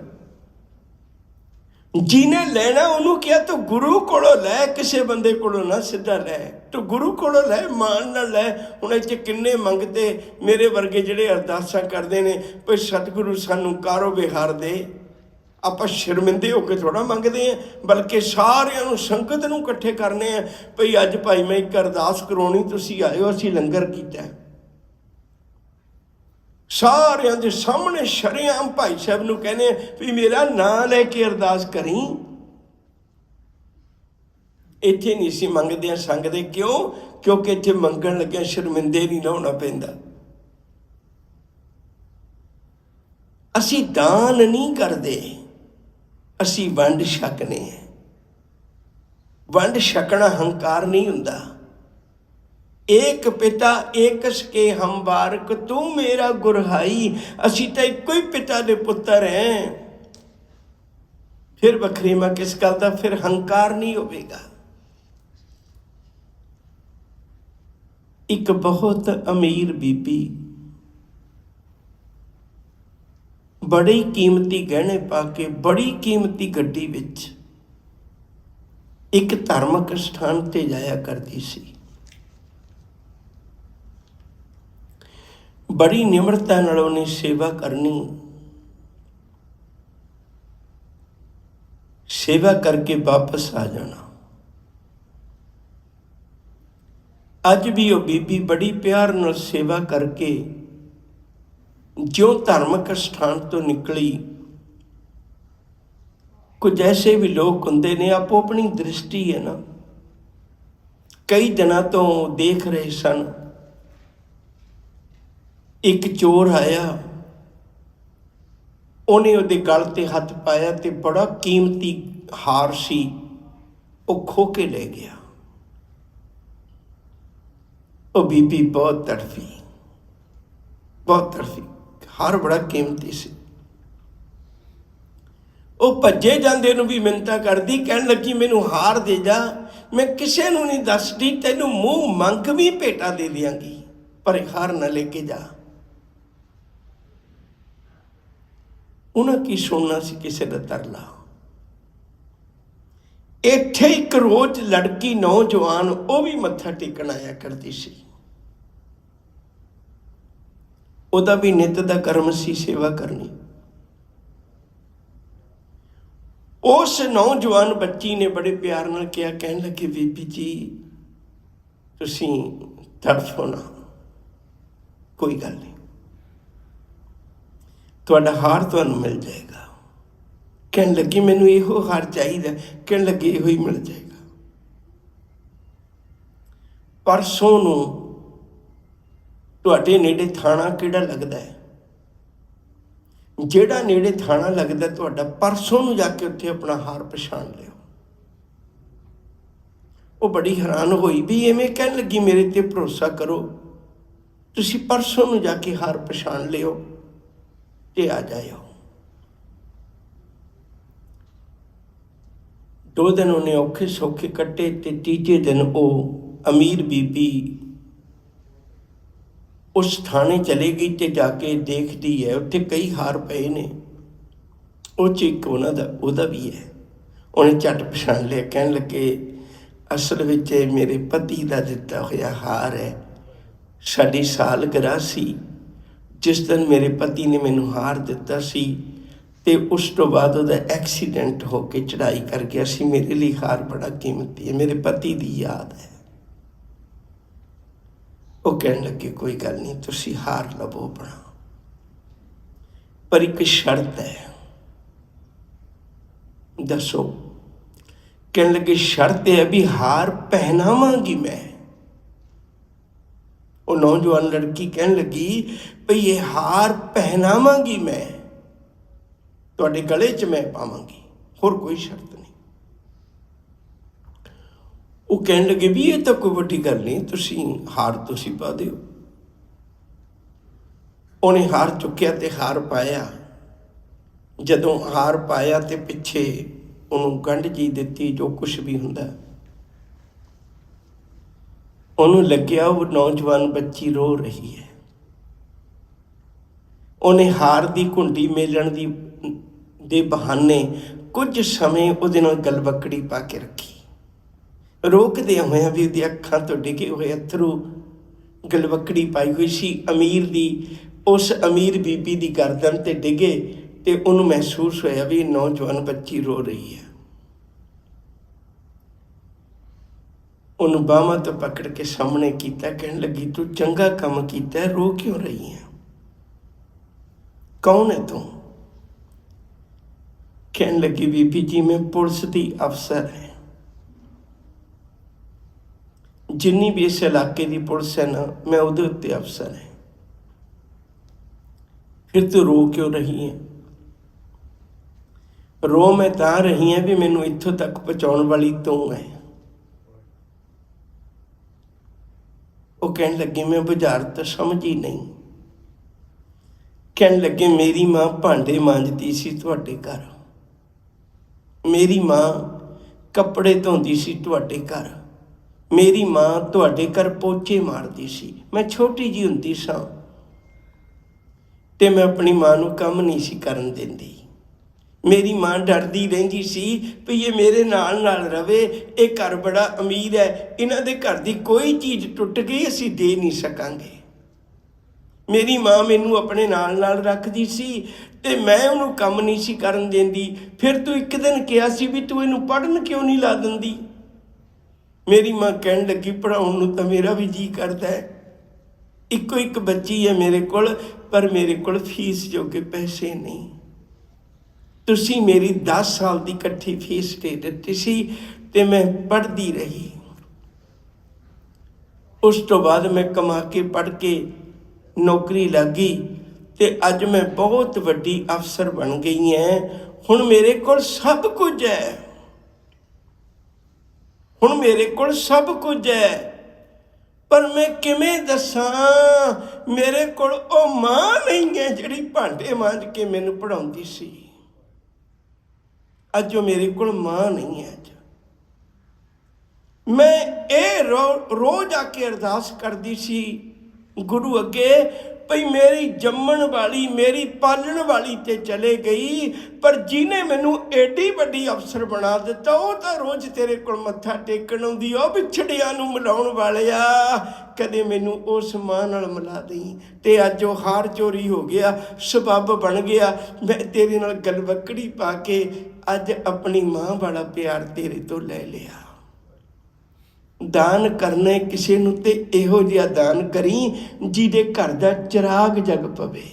ਜਿਹਨੇ ਲੈਣਾ ਉਹਨੂੰ ਕਿਹਾ ਤੂੰ ਗੁਰੂ ਕੋਲੋਂ ਲੈ, ਕਿਸੇ ਬੰਦੇ ਕੋਲੋਂ ਨਾ ਸਿੱਧਾ ਲੈ, ਤੂੰ ਗੁਰੂ ਕੋਲੋਂ ਲੈ, ਮਾਣ ਨਾਲ ਲੈ। ਹੁਣ ਇੱਥੇ ਕਿੰਨੇ ਮੰਗਦੇ ਮੇਰੇ ਵਰਗੇ ਜਿਹੜੇ ਅਰਦਾਸਾਂ ਕਰਦੇ ਨੇ ਭਈ ਸਤਿਗੁਰੂ ਸਾਨੂੰ ਕਾਰੋ ਵਿਹਾਰ ਦੇ। ਆਪਾਂ ਸ਼ਰਮਿੰਦੇ ਹੋ ਕੇ ਥੋੜ੍ਹਾ ਮੰਗਦੇ ਹਾਂ, ਬਲਕਿ ਸਾਰਿਆਂ ਨੂੰ, ਸੰਗਤ ਨੂੰ ਇਕੱਠੇ ਕਰਨੇ ਆ ਭਈ ਅੱਜ ਭਾਈ ਮੈਂ ਇੱਕ ਅਰਦਾਸ ਕਰਾਉਣੀ, ਤੁਸੀਂ ਆਇਓ, ਅਸੀਂ ਲੰਗਰ ਕੀਤਾ। ਸਾਰਿਆਂ ਦੇ ਸਾਹਮਣੇ ਸ਼ਰੇਆਮ ਭਾਈ ਸਾਹਿਬ ਨੂੰ ਕਹਿੰਦੇ ਵੀ ਮੇਰਾ ਨਾਂ ਲੈ ਕੇ ਅਰਦਾਸ ਕਰੀ। ਇੱਥੇ ਨਹੀਂ ਸੀ ਮੰਗਦੇ ਆ ਸੰਗਦੇ। ਕਿਉਂ? ਕਿਉਂਕਿ ਇੱਥੇ ਮੰਗਣ ਲੱਗਿਆ ਸ਼ਰਮਿੰਦੇ ਨਹੀਂ ਨਾ ਹੋਣਾ ਪੈਂਦਾ। ਅਸੀਂ ਦਾਨ ਨਹੀਂ ਕਰਦੇ, ਅਸੀਂ ਵੰਡ ਛਕਨੇ ਹੈ। ਵੰਡ ਛਕਣਾ ਹੰਕਾਰ ਨਹੀਂ ਹੁੰਦਾ। एक पिता एक सके हम बारक, तू मेरा गुरहाई। असी तो इको ही पिता दे पुत्र हैं। फिर वखरेवा किस गल का? फिर हंकार नहीं होगा। एक बहुत अमीर बीबी बड़ी कीमती गहने पा के बड़ी कीमती गड्डी विच एक धार्मिक स्थान ते जाया करती सी। बड़ी निम्रता नाल उन्हें सेवा करनी, सेवा करके वापस आ जाना। अज भी वो बीबी बड़ी प्यार नाल सेवा करके जो धार्मिक स्थान तो निकली, कुछ ऐसे भी लोग होंगे ने, आपो अपनी दृष्टि है ना, कई दिनों तो देख रहे सन। एक चोर आया, उन्हें उहदे गल ते हथ पाया तो बड़ा कीमती हार सी वो खो के ले गया। वो बीबी बहुत तड़फी, बहुत तड़फी। हार बड़ा कीमती सी। वो भज्जे जांदे नूं भी मिन्नतां करदी, कहण लगी मैनू हार दे जा, मैं किसी नूं नहीं दसदी, तैनूं मूँह मंग भी भेटा दे दियांगी, पर हार ना लेके जा। उन्हें की सुनना सी किसी का तरला। इत्थे एक रोज लड़की नौजवान वो भी मत्था टेकण आया करती सी। उहदा भी नित दा कर्म सी सेवा करनी। उस नौजवान बच्ची ने बड़े प्यार नाल कहा, कहन लगे बीबी जी तुसीं तड़फो ना, कोई गल नहीं, तुहाडा हार तुहानूं मिल जाएगा। कहन लगी मैनूं इहो हार चाहिदा, कहन लगे इहो ही मिल जाएगा। परसों नूं तुहाडे नेड़े थाणा किहड़ा लगदा है? ਜਿਹੜਾ नेड़े थाणा लगता तुहाडा, परसों नूं जाके उत्थे अपना हार पछाण लिओ। वो बड़ी हैरान होई भी इवें कहन लगी, मेरे ते भरोसा करो, तुसीं परसों नूं जाके हार पछाण लिओ ते आ जाओ। 2 दिन उन्हें औखे सौखे कट्टे ते तीजे दिन वो अमीर बीबी उस थाने चले गई ते जाके देखती है उत्थे कई हार पे ने, उह एक उहदा भी है। उन्हें झट पछाण लिया, कहन लगे असल विच मेरे पति का दिता होया हार है। साडी सालगिरह सी, जिस दिन मेरे पति ने मैनू हार दिता सी ते उस तो बाद उहदा एक्सीडेंट होके चढ़ाई कर गया सी। मेरे लिए हार बड़ा कीमती है, मेरे पति की याद है। वो कहने लगे कोई गल नहीं, तुसीं हार लवो अपना, पर एक शर्त है। दसो? कहने लगे शर्त है भी हार पहनावांगी मैं। वो नौजवान लड़की कहने लगी भाई ये हार पहनावांगी मैं, तुहाडे गले च मैं पावांगी, होर कोई शर्त नहीं। वो कहने लगे भी ये तो कोई वड्डी गल नहीं, तुसीं हार तुसीं पा दिओ। उन्हें हार चुक्या ते हार पाया। जदों हार पाया ते पिछे उन्होंने गंढ जी दिती, जो कुछ भी हुंदा। उन्होंने लग्या वो नौजवान बच्ची रो रही है। उन्हें हार दी घुंडी मेलण दी दे बहाने कुछ समय उहदे नाल गलवकड़ी पा के रखी, रोकदे होया भी उहदी अखां तो डिगे हुए अथरू गलवकड़ी पाई हुई सी। अमीर दी उस अमीर बीबी दी गर्दन ते डिगे ते उन्होंने महसूस होया भी नौजवान बच्ची रो रही है। उन्होंने बाहां तो पकड़ के सामने किया, कहने लगी तू चंगा काम किया, रो क्यों रही है, कौन है तू? कहने लगी बीबी जी मैं पुलिस की अफसर है, जिन्नी भी इस इलाके की पुलिस है ना मैं उहदे उत्ते अफसर है। फिर तू रो क्यों रही है? रो मैं तां रही है भी मैनू इत्थों तक पहुँचाउण वाली तू है। ਉਹ ਕਹਿਣ ਲੱਗੇ ਮੈਂ ਬੁਝਾਰਤ ਸਮਝੀ ਨਹੀਂ। ਕਹਿਣ ਲੱਗੇ ਮੇਰੀ ਮਾਂ ਭਾਂਡੇ ਮਾਂਜਦੀ ਸੀ ਤੁਹਾਡੇ ਘਰ, ਮੇਰੀ ਮਾਂ ਕੱਪੜੇ ਧੋਂਦੀ ਸੀ ਤੁਹਾਡੇ ਘਰ, ਮੇਰੀ ਮਾਂ ਤੁਹਾਡੇ ਘਰ ਪੋਚੇ ਮਾਰਦੀ ਸੀ। ਮੈਂ ਛੋਟੀ ਜਿਹੀ ਹੁੰਦੀ ਸਾਂ ਤੇ ਮੈਂ ਆਪਣੀ ਮਾਂ ਨੂੰ ਕੰਮ ਨਹੀਂ ਸੀ ਕਰਨ ਦਿੰਦੀ। ਮੇਰੀ ਮਾਂ ਡਰਦੀ ਰਹਿੰਦੀ ਸੀ ਵੀ ਇਹ ਮੇਰੇ ਨਾਲ ਨਾਲ ਰਵੇ, ਇਹ ਘਰ ਬੜਾ ਅਮੀਰ ਹੈ, ਇਹਨਾਂ ਦੇ ਘਰ ਦੀ ਕੋਈ ਚੀਜ਼ ਟੁੱਟ ਗਈ ਅਸੀਂ ਦੇ ਨਹੀਂ ਸਕਾਂਗੇ। ਮੇਰੀ ਮਾਂ ਮੈਨੂੰ ਆਪਣੇ ਨਾਲ ਨਾਲ ਰੱਖਦੀ ਸੀ ਤੇ ਮੈਂ ਉਹਨੂੰ ਕੰਮ ਨਹੀਂ ਸੀ ਕਰਨ ਦਿੰਦੀ। ਫਿਰ ਤੂੰ ਇੱਕ ਦਿਨ ਕਿਹਾ ਸੀ ਵੀ ਤੂੰ ਇਹਨੂੰ ਪੜ੍ਹਨ ਕਿਉਂ ਨਹੀਂ ਲਾ ਦਿੰਦੀ? ਮੇਰੀ ਮਾਂ ਕਹਿਣ ਲੱਗੀ ਪੜ੍ਹਾਉਣ ਨੂੰ ਤਾਂ ਮੇਰਾ ਵੀ ਜੀਅ ਕਰਦਾ ਹੈ, ਇੱਕੋ ਇੱਕ ਬੱਚੀ ਹੈ ਮੇਰੇ ਕੋਲ, ਪਰ ਮੇਰੇ ਕੋਲ ਫੀਸ ਜੋਗੇ ਪੈਸੇ ਨਹੀਂ। ਤੁਸੀਂ ਮੇਰੀ 10 ਸਾਲ ਦੀ ਇਕੱਠੀ ਫੀਸ ਦੇ ਦਿੱਤੀ ਸੀ ਤੇ ਮੈਂ ਪੜ੍ਹਦੀ ਰਹੀ। ਉਸ ਤੋਂ ਬਾਅਦ ਮੈਂ ਕਮਾ ਕੇ ਪੜ੍ਹ ਕੇ ਨੌਕਰੀ ਲੱਗ ਗਈ ਤੇ ਅੱਜ ਮੈਂ ਬਹੁਤ ਵੱਡੀ ਅਫਸਰ ਬਣ ਗਈ ਹਾਂ। ਹੁਣ ਮੇਰੇ ਕੋਲ ਸਭ ਕੁਝ ਹੈ, ਹੁਣ ਮੇਰੇ ਕੋਲ ਸਭ ਕੁਝ ਹੈ, ਪਰ ਮੈਂ ਕਿਵੇਂ ਦੱਸਾਂ ਮੇਰੇ ਕੋਲ ਉਹ ਮਾਂ ਨਹੀਂ ਹੈ ਜਿਹੜੀ ਭਾਂਡੇ ਮਾਂਜ ਕੇ ਮੈਨੂੰ ਪੜ੍ਹਾਉਂਦੀ ਸੀ। ਅੱਜ ਉਹ ਮੇਰੇ ਕੋਲ ਮਾਂ ਨਹੀਂ ਹੈ। ਅੱਜ ਮੈਂ ਇਹ ਰੋਜ਼ ਆ ਕੇ ਅਰਦਾਸ ਕਰਦੀ ਸੀ ਗੁਰੂ ਅੱਗੇ ਭਈ ਮੇਰੀ ਜੰਮਣ ਵਾਲੀ ਮੇਰੀ ਪਾਲਣ ਵਾਲੀ ਤੇ ਚਲੇ ਗਈ, ਪਰ ਜਿਹਨੇ ਮੈਨੂੰ ਐਡੀ ਵੱਡੀ ਅਫਸਰ ਬਣਾ ਦਿੱਤਾ ਉਹ ਤਾਂ ਰੋਜ਼ ਤੇਰੇ ਕੋਲ ਮੱਥਾ ਟੇਕਣ ਆਉਂਦੀ। ਉਹ ਵਿਛੜਿਆਂ ਨੂੰ ਮਿਲਾਉਣ ਵਾਲਿਆ ਕਦੇ ਮੈਨੂੰ ਉਸ ਮਾਂ ਨਾਲ ਮਿਲਾ ਦੇਈ। ਤੇ ਅੱਜ ਉਹ ਹਾਰ ਚੋਰੀ ਹੋ ਗਿਆ, ਸਬੱਬ ਬਣ ਗਿਆ। ਮੈਂ ਤੇਰੇ ਨਾਲ ਗਲਵੱਕੜੀ ਪਾ ਕੇ ਅੱਜ ਆਪਣੀ ਮਾਂ ਵਾਲਾ ਪਿਆਰ ਤੇਰੇ ਤੋਂ ਲੈ ਲਿਆ। ਦਾਨ ਕਰਨੇ ਕਿਸੇ ਨੂੰ ਤੇ ਇਹੋ ਜਿਹਾ ਦਾਨ ਕਰੀ ਜਿਹਦੇ ਘਰ ਦਾ ਚਿਰਾਗ ਜਗ ਪਵੇ।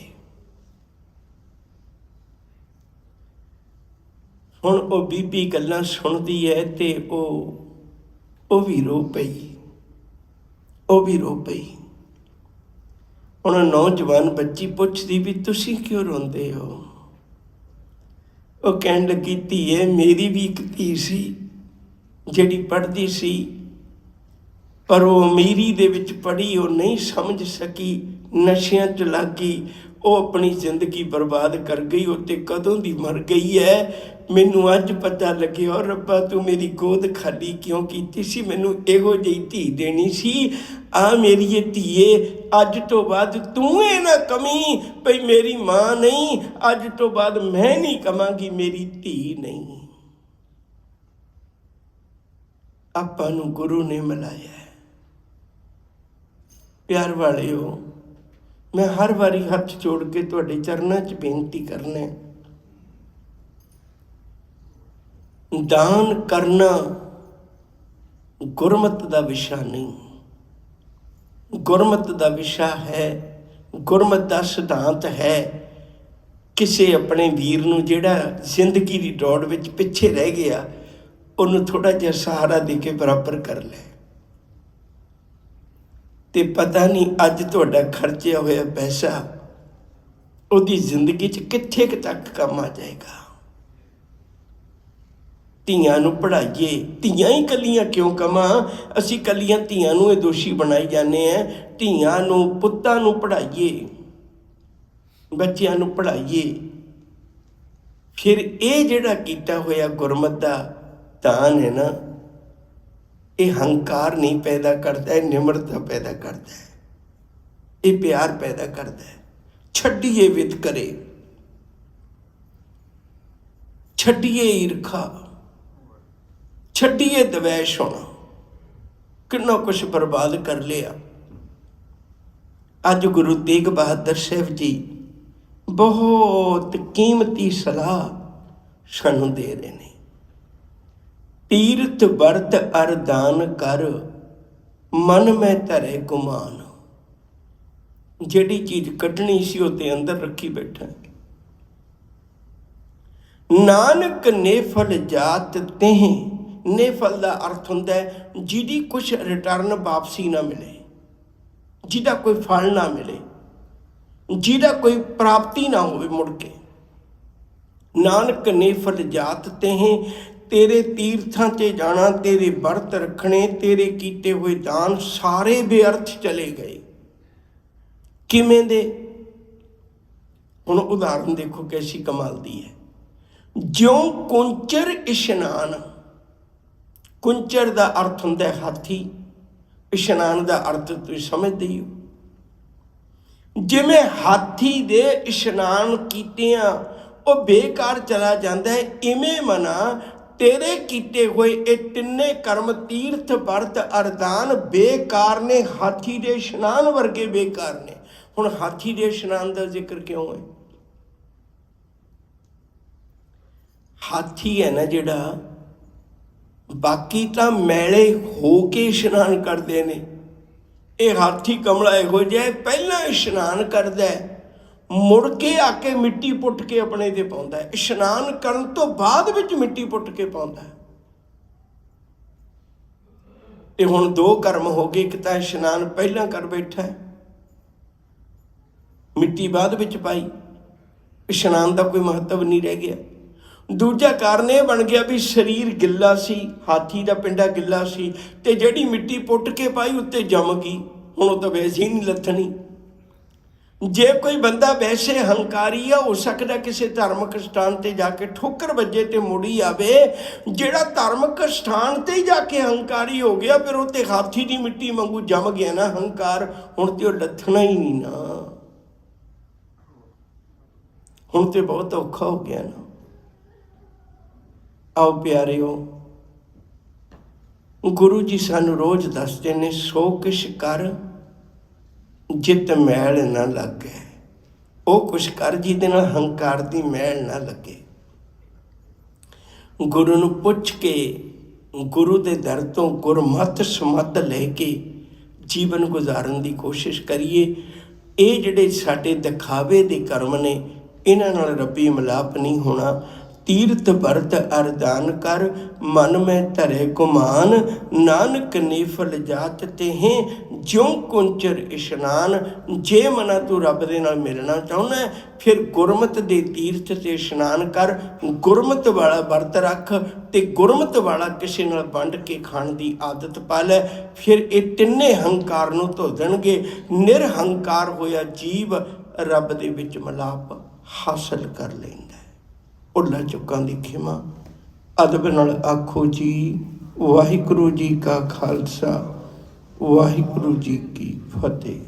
ਹੁਣ ਉਹ ਬੀਬੀ ਗੱਲਾਂ ਸੁਣਦੀ ਹੈ ਤੇ ਉਹ ਵੀ ਰੋ ਪਈ, ਉਹ ਵੀ ਰੋ ਪਈ। ਹੁਣ ਨੌਜਵਾਨ ਬੱਚੀ ਪੁੱਛਦੀ ਵੀ ਤੁਸੀਂ ਕਿਉਂ ਰੋਂਦੇ ਹੋ? ਉਹ ਕਹਿਣ ਲੱਗੀ ਧੀਏ ਮੇਰੀ ਵੀ ਇੱਕ ਧੀ ਸੀ ਜਿਹੜੀ ਪੜ੍ਹਦੀ ਸੀ, ਪਰ ਉਹ ਅਮੀਰੀ ਦੇ ਵਿੱਚ ਪੜ੍ਹੀ, ਉਹ ਨਹੀਂ ਸਮਝ ਸਕੀ, ਨਸ਼ਿਆਂ 'ਚ ਲੱਗ ਗਈ, ਉਹ ਆਪਣੀ ਜ਼ਿੰਦਗੀ ਬਰਬਾਦ ਕਰ ਗਈ। ਉਹ ਤੇ ਕਦੋਂ ਦੀ ਮਰ ਗਈ ਹੈ। ਮੈਨੂੰ ਅੱਜ ਪਤਾ ਲੱਗਿਆ ਔਰ ਰੱਬਾ ਤੂੰ ਮੇਰੀ ਗੋਦ ਖਾਲੀ ਕਿਉਂ ਕੀਤੀ ਸੀ? ਮੈਨੂੰ ਇਹੋ ਜਿਹੀ ਧੀ ਦੇਣੀ ਸੀ। ਆ ਮੇਰੀ ਇਹ ਧੀਏ ਅੱਜ ਤੋਂ ਬਾਅਦ ਤੂੰ ਇਹ ਨਾ ਕਮੀ ਭਈ ਮੇਰੀ ਮਾਂ ਨਹੀਂ, ਅੱਜ ਤੋਂ ਬਾਅਦ ਮੈਂ ਨਹੀਂ ਕਵਾਂਗੀ ਮੇਰੀ ਧੀ ਨਹੀਂ। ਆਪਾਂ ਨੂੰ ਗੁਰੂ ਨੇ ਮਿਲਾਇਆ। ਪਿਆਰ ਵਾਲਿਓ, ਮੈਂ ਹਰ ਵਾਰੀ ਹੱਥ ਜੋੜ ਕੇ ਤੁਹਾਡੇ ਚਰਨਾਂ 'ਚ ਬੇਨਤੀ ਕਰਨਾ, ਦਾਨ ਕਰਨਾ ਗੁਰਮਤਿ ਦਾ ਵਿਸ਼ਾ ਨਹੀਂ। ਗੁਰਮਤਿ ਦਾ ਵਿਸ਼ਾ ਹੈ, ਗੁਰਮਤਿ ਦਾ ਸਿਧਾਂਤ ਹੈ ਕਿਸੇ ਆਪਣੇ ਵੀਰ ਨੂੰ ਜਿਹੜਾ ਜ਼ਿੰਦਗੀ ਦੀ ਦੌੜ ਵਿੱਚ ਪਿੱਛੇ ਰਹਿ ਗਿਆ, ਉਹਨੂੰ ਥੋੜ੍ਹਾ ਜਿਹਾ ਸਹਾਰਾ ਦੇ ਕੇ ਬਰਾਬਰ ਕਰ ਲੈ। ਤੇ ਪਤਾ ਨਹੀਂ ਅੱਜ ਤੁਹਾਡਾ ਖਰਚਿਆ ਹੋਇਆ ਪੈਸਾ ਉਹਦੀ ਜ਼ਿੰਦਗੀ 'ਚ ਕਿੱਥੇ ਕੁ ਤੱਕ ਕੰਮ ਆ ਜਾਏਗਾ। ਧੀਆਂ ਨੂੰ ਪੜ੍ਹਾਈਏ, ਧੀਆਂ ਹੀ ਇਕੱਲੀਆਂ ਕਿਉਂ ਕਮਾਂ? ਅਸੀਂ ਇਕੱਲੀਆਂ ਧੀਆਂ ਨੂੰ ਇਹ ਦੋਸ਼ੀ ਬਣਾਈ ਜਾਂਦੇ ਹਾਂ। ਧੀਆਂ ਨੂੰ, ਪੁੱਤਾਂ ਨੂੰ ਪੜ੍ਹਾਈਏ, ਬੱਚਿਆਂ ਨੂੰ ਪੜ੍ਹਾਈਏ। ਫਿਰ ਇਹ ਜਿਹੜਾ ਕੀਤਾ ਹੋਇਆ ਗੁਰਮਤਿ ਦਾ ਦਾਨ ਹੈ ਨਾ, ਇਹ ਹੰਕਾਰ ਨਹੀਂ ਪੈਦਾ ਕਰਦਾ, ਇਹ ਨਿਮਰਤਾ ਪੈਦਾ ਕਰਦਾ ਹੈ, ਇਹ ਪਿਆਰ ਪੈਦਾ ਕਰਦਾ ਹੈ। ਛੱਡੀਏ ਵਿਤਕਰੇ, ਛੱਡੀਏ ਈਰਖਾ, ਛੱਡੀਏ ਦਵੈਸ਼ ਹੋਣਾ। ਕਿੰਨਾ ਕੁਛ ਬਰਬਾਦ ਕਰ ਲਿਆ। ਅੱਜ ਗੁਰੂ ਤੇਗ ਬਹਾਦਰ ਸਾਹਿਬ ਜੀ ਬਹੁਤ ਕੀਮਤੀ ਸਲਾਹ ਸਾਨੂੰ ਦੇ ਰਹੇ ਨੇ। ਤੀਰਥ ਵਰਤ ਅਰ ਦਾਨ ਕਰ, ਮਨ ਮੈਂ ਧਰੇ ਗੁਮਾਨ। ਜਿਹੜੀ ਚੀਜ਼ ਕੱਢਣੀ ਸੀ ਉਹ ਤੇ ਅੰਦਰ ਰੱਖੀ ਬੈਠਾ। ਨਾਨਕ ਨੇਫਲ ਜਾਤ ਤੇਹ, ਨੇਫਲ ਦਾ ਅਰਥ ਹੁੰਦਾ ਹੈ ਜਿਹਦੀ ਕੁਛ ਰਿਟਰਨ ਵਾਪਸੀ ਨਾ ਮਿਲੇ, ਜਿਹਦਾ ਕੋਈ ਫਲ ਨਾ ਮਿਲੇ, ਜਿਹਦਾ ਕੋਈ ਪ੍ਰਾਪਤੀ ਨਾ ਹੋਵੇ ਮੁੜ ਕੇ। ਨਾਨਕ ਨੇਫਲ ਜਾਤ ਤੇਹ, ਤੇਰੇ ਤੀਰਥਾਂ 'ਤੇ ਜਾਣਾ, ਤੇਰੇ ਵਰਤ ਰੱਖਣੇ, ਤੇਰੇ ਕੀਤੇ ਹੋਏ ਦਾਨ ਸਾਰੇ ਬੇਅਰਥ ਚਲੇ ਗਏ। ਕਿਵੇਂ ਦੇ? ਹੁਣ ਉਦਾਹਰਨ ਦੇਖੋ ਕੈਸੀ ਕਮਾਲ ਦੀ ਹੈ। ਜਿਉਂ ਕੁੰਚਰ ਇਸ਼ਨਾਨ, ਕੁੰਚਰ ਦਾ ਅਰਥ ਹੁੰਦਾ ਹੈ ਹਾਥੀ, ਇਸ਼ਨਾਨ ਦਾ ਅਰਥ ਤੁਸੀਂ ਸਮਝਦੇ ਹੀ ਹੋ। ਜਿਵੇਂ ਹਾਥੀ ਦੇ ਇਸ਼ਨਾਨ ਕੀਤਿਆਂ ਉਹ ਬੇਕਾਰ ਚਲਾ ਜਾਂਦਾ ਹੈ, ਇਵੇਂ ਮਨਾ ਤੇਰੇ ਕੀਤੇ ਹੋਏ ਇਹ ਤਿੰਨੇ ਕਰਮ ਤੀਰਥ ਵਰਤ ਅਰਦਾਨ ਬੇਕਾਰ ਨੇ, ਹਾਥੀ ਦੇ ਇਸ਼ਨਾਨ ਵਰਗੇ ਬੇਕਾਰ ਨੇ। ਹੁਣ ਹਾਥੀ ਦੇ ਇਸ਼ਨਾਨ ਦਾ ਜ਼ਿਕਰ ਕਿਉਂ ਹੈ? ਹਾਥੀ ਹੈ ਨਾ ਜਿਹੜਾ, ਬਾਕੀ ਤਾਂ ਮੈਲੇ ਹੋ ਕੇ ਇਸ਼ਨਾਨ ਕਰਦੇ ਨੇ, ਇਹ ਹਾਥੀ ਕਮਲਾ ਇਹੋ ਜਿਹਾ ਪਹਿਲਾਂ ਇਸ਼ਨਾਨ ਕਰਦਾ, ਮੁੜ ਕੇ ਆ ਕੇ ਮਿੱਟੀ ਪੁੱਟ ਕੇ ਆਪਣੇ ਤੇ ਪਾਉਂਦਾ, ਇਸ਼ਨਾਨ ਕਰਨ ਤੋਂ ਬਾਅਦ ਵਿੱਚ ਮਿੱਟੀ ਪੁੱਟ ਕੇ ਪਾਉਂਦਾ। ਇਹ ਹੁਣ ਦੋ ਕਰਮ ਹੋ ਗਏ, ਇੱਕ ਤਾਂ ਇਸ਼ਨਾਨ ਪਹਿਲਾਂ ਕਰ ਬੈਠਾ, ਮਿੱਟੀ ਬਾਅਦ ਵਿੱਚ ਪਾਈ, ਇਸ਼ਨਾਨ ਦਾ ਕੋਈ ਮਹੱਤਵ ਨਹੀਂ ਰਹਿ ਗਿਆ। ਦੂਜਾ ਕਾਰਨ ਇਹ ਬਣ ਗਿਆ ਵੀ ਸਰੀਰ ਗਿੱਲਾ ਸੀ, ਹਾਥੀ ਦਾ ਪਿੰਡਾ ਗਿੱਲਾ ਸੀ, ਤੇ ਜਿਹੜੀ ਮਿੱਟੀ ਪੁੱਟ ਕੇ ਪਾਈ ਉੱਤੇ ਜੰਮ ਗਈ, ਹੁਣ ਉਹ ਤਾਂ ਵੈਸੇ ਹੀ ਨਹੀਂ ਲੱਥਣੀ। ਜੇ ਕੋਈ ਬੰਦਾ ਵੈਸੇ ਹੰਕਾਰੀ ਆ, ਹੋ ਸਕਦਾ ਕਿਸੇ ਧਾਰਮਿਕ ਸਥਾਨ ਤੇ ਜਾ ਕੇ ਠੋਕਰ ਵੱਜੇ ਤੇ ਮੁੜੀ ਆਵੇ। ਜਿਹੜਾ ਧਾਰਮਿਕ ਸਥਾਨ ਤੇ ਹੀ ਜਾ ਕੇ ਹੰਕਾਰੀ ਹੋ ਗਿਆ, ਫਿਰ ਉਹ ਤੇ ਹਾਥੀ ਦੀ ਮਿੱਟੀ ਵਾਂਗੂ ਜੰਮ ਗਿਆ ਨਾ ਹੰਕਾਰ, ਹੁਣ ਤੇ ਉਹ ਲੱਥਣਾ ਹੀ ਨਹੀਂ ਨਾ, ਹੁਣ ਤੇ ਬਹੁਤ ਔਖਾ ਹੋ ਗਿਆ ਨਾ। ਆਓ ਪਿਆਰਿਓ, ਗੁਰੂ ਜੀ ਸਾਨੂੰ ਰੋਜ਼ ਦੱਸਦੇ ਨੇ, ਸੋ ਕਿਛ ਕਰ ਜਿਤ ਮੈਲ ਨਾ ਲੱਗੇ। ਉਹ ਕੁਛ ਕਰ ਜਿਹਦੇ ਨਾਲ ਹੰਕਾਰ ਦੀ ਮੈਲ ਨਾ ਲੱਗੇ। ਗੁਰੂ ਨੂੰ ਪੁੱਛ ਕੇ, ਗੁਰੂ ਦੇ ਦਰ ਤੋਂ ਗੁਰਮਤਿ ਸਮੱਧ ਲੈ ਕੇ ਜੀਵਨ ਗੁਜ਼ਾਰਨ ਦੀ ਕੋਸ਼ਿਸ਼ ਕਰੀਏ। ਇਹ ਜਿਹੜੇ ਸਾਡੇ ਦਿਖਾਵੇ ਦੇ ਕਰਮ ਨੇ, ਇਹਨਾਂ ਨਾਲ ਰੱਬੀ ਮਿਲਾਪ ਨਹੀਂ ਹੋਣਾ। ਤੀਰਥ ਵਰਤ ਅਰਦਾਨ ਕਰ, ਮਨ ਮੈਂ ਧਰੇ ਗੁਮਾਨ, ਨਾਨਕ ਨੇਫਲ ਜਾਤ ਤੇਹੇ ਜਿਉਂ ਕੁੰਚਰ ਇਸ਼ਨਾਨ। ਜੇ ਮਨਾ ਤੂੰ ਰੱਬ ਦੇ ਨਾਲ ਮਿਲਣਾ ਚਾਹੁੰਦਾ, ਫਿਰ ਗੁਰਮਤ ਦੇ ਤੀਰਥ 'ਤੇ ਇਸ਼ਨਾਨ ਕਰ, ਗੁਰਮਤ ਵਾਲਾ ਵਰਤ ਰੱਖ, ਤੇ ਗੁਰਮਤ ਵਾਲਾ ਕਿਸੇ ਨਾਲ ਵੰਡ ਕੇ ਖਾਣ ਦੀ ਆਦਤ ਪਾ ਲੈ। ਫਿਰ ਇਹ ਤਿੰਨੇ ਹੰਕਾਰ ਨੂੰ ਧੋ ਦੇਣਗੇ। ਨਿਰਹੰਕਾਰ ਹੋਇਆ ਜੀਵ ਰੱਬ ਦੇ ਵਿੱਚ ਮਿਲਾਪ ਹਾਸਲ ਕਰ ਲੈਂਦਾ। ਭੁੱਲਾਂ ਚੁੱਕਾਂ ਦੀ ਖਿਮਾ ਅਦਬ ਨਾਲ ਆਖੋ ਜੀ। ਵਾਹਿਗੁਰੂ ਜੀ ਕਾ ਖਾਲਸਾ, ਵਾਹਿਗੁਰੂ ਜੀ ਕੀ ਫਤਿਹ।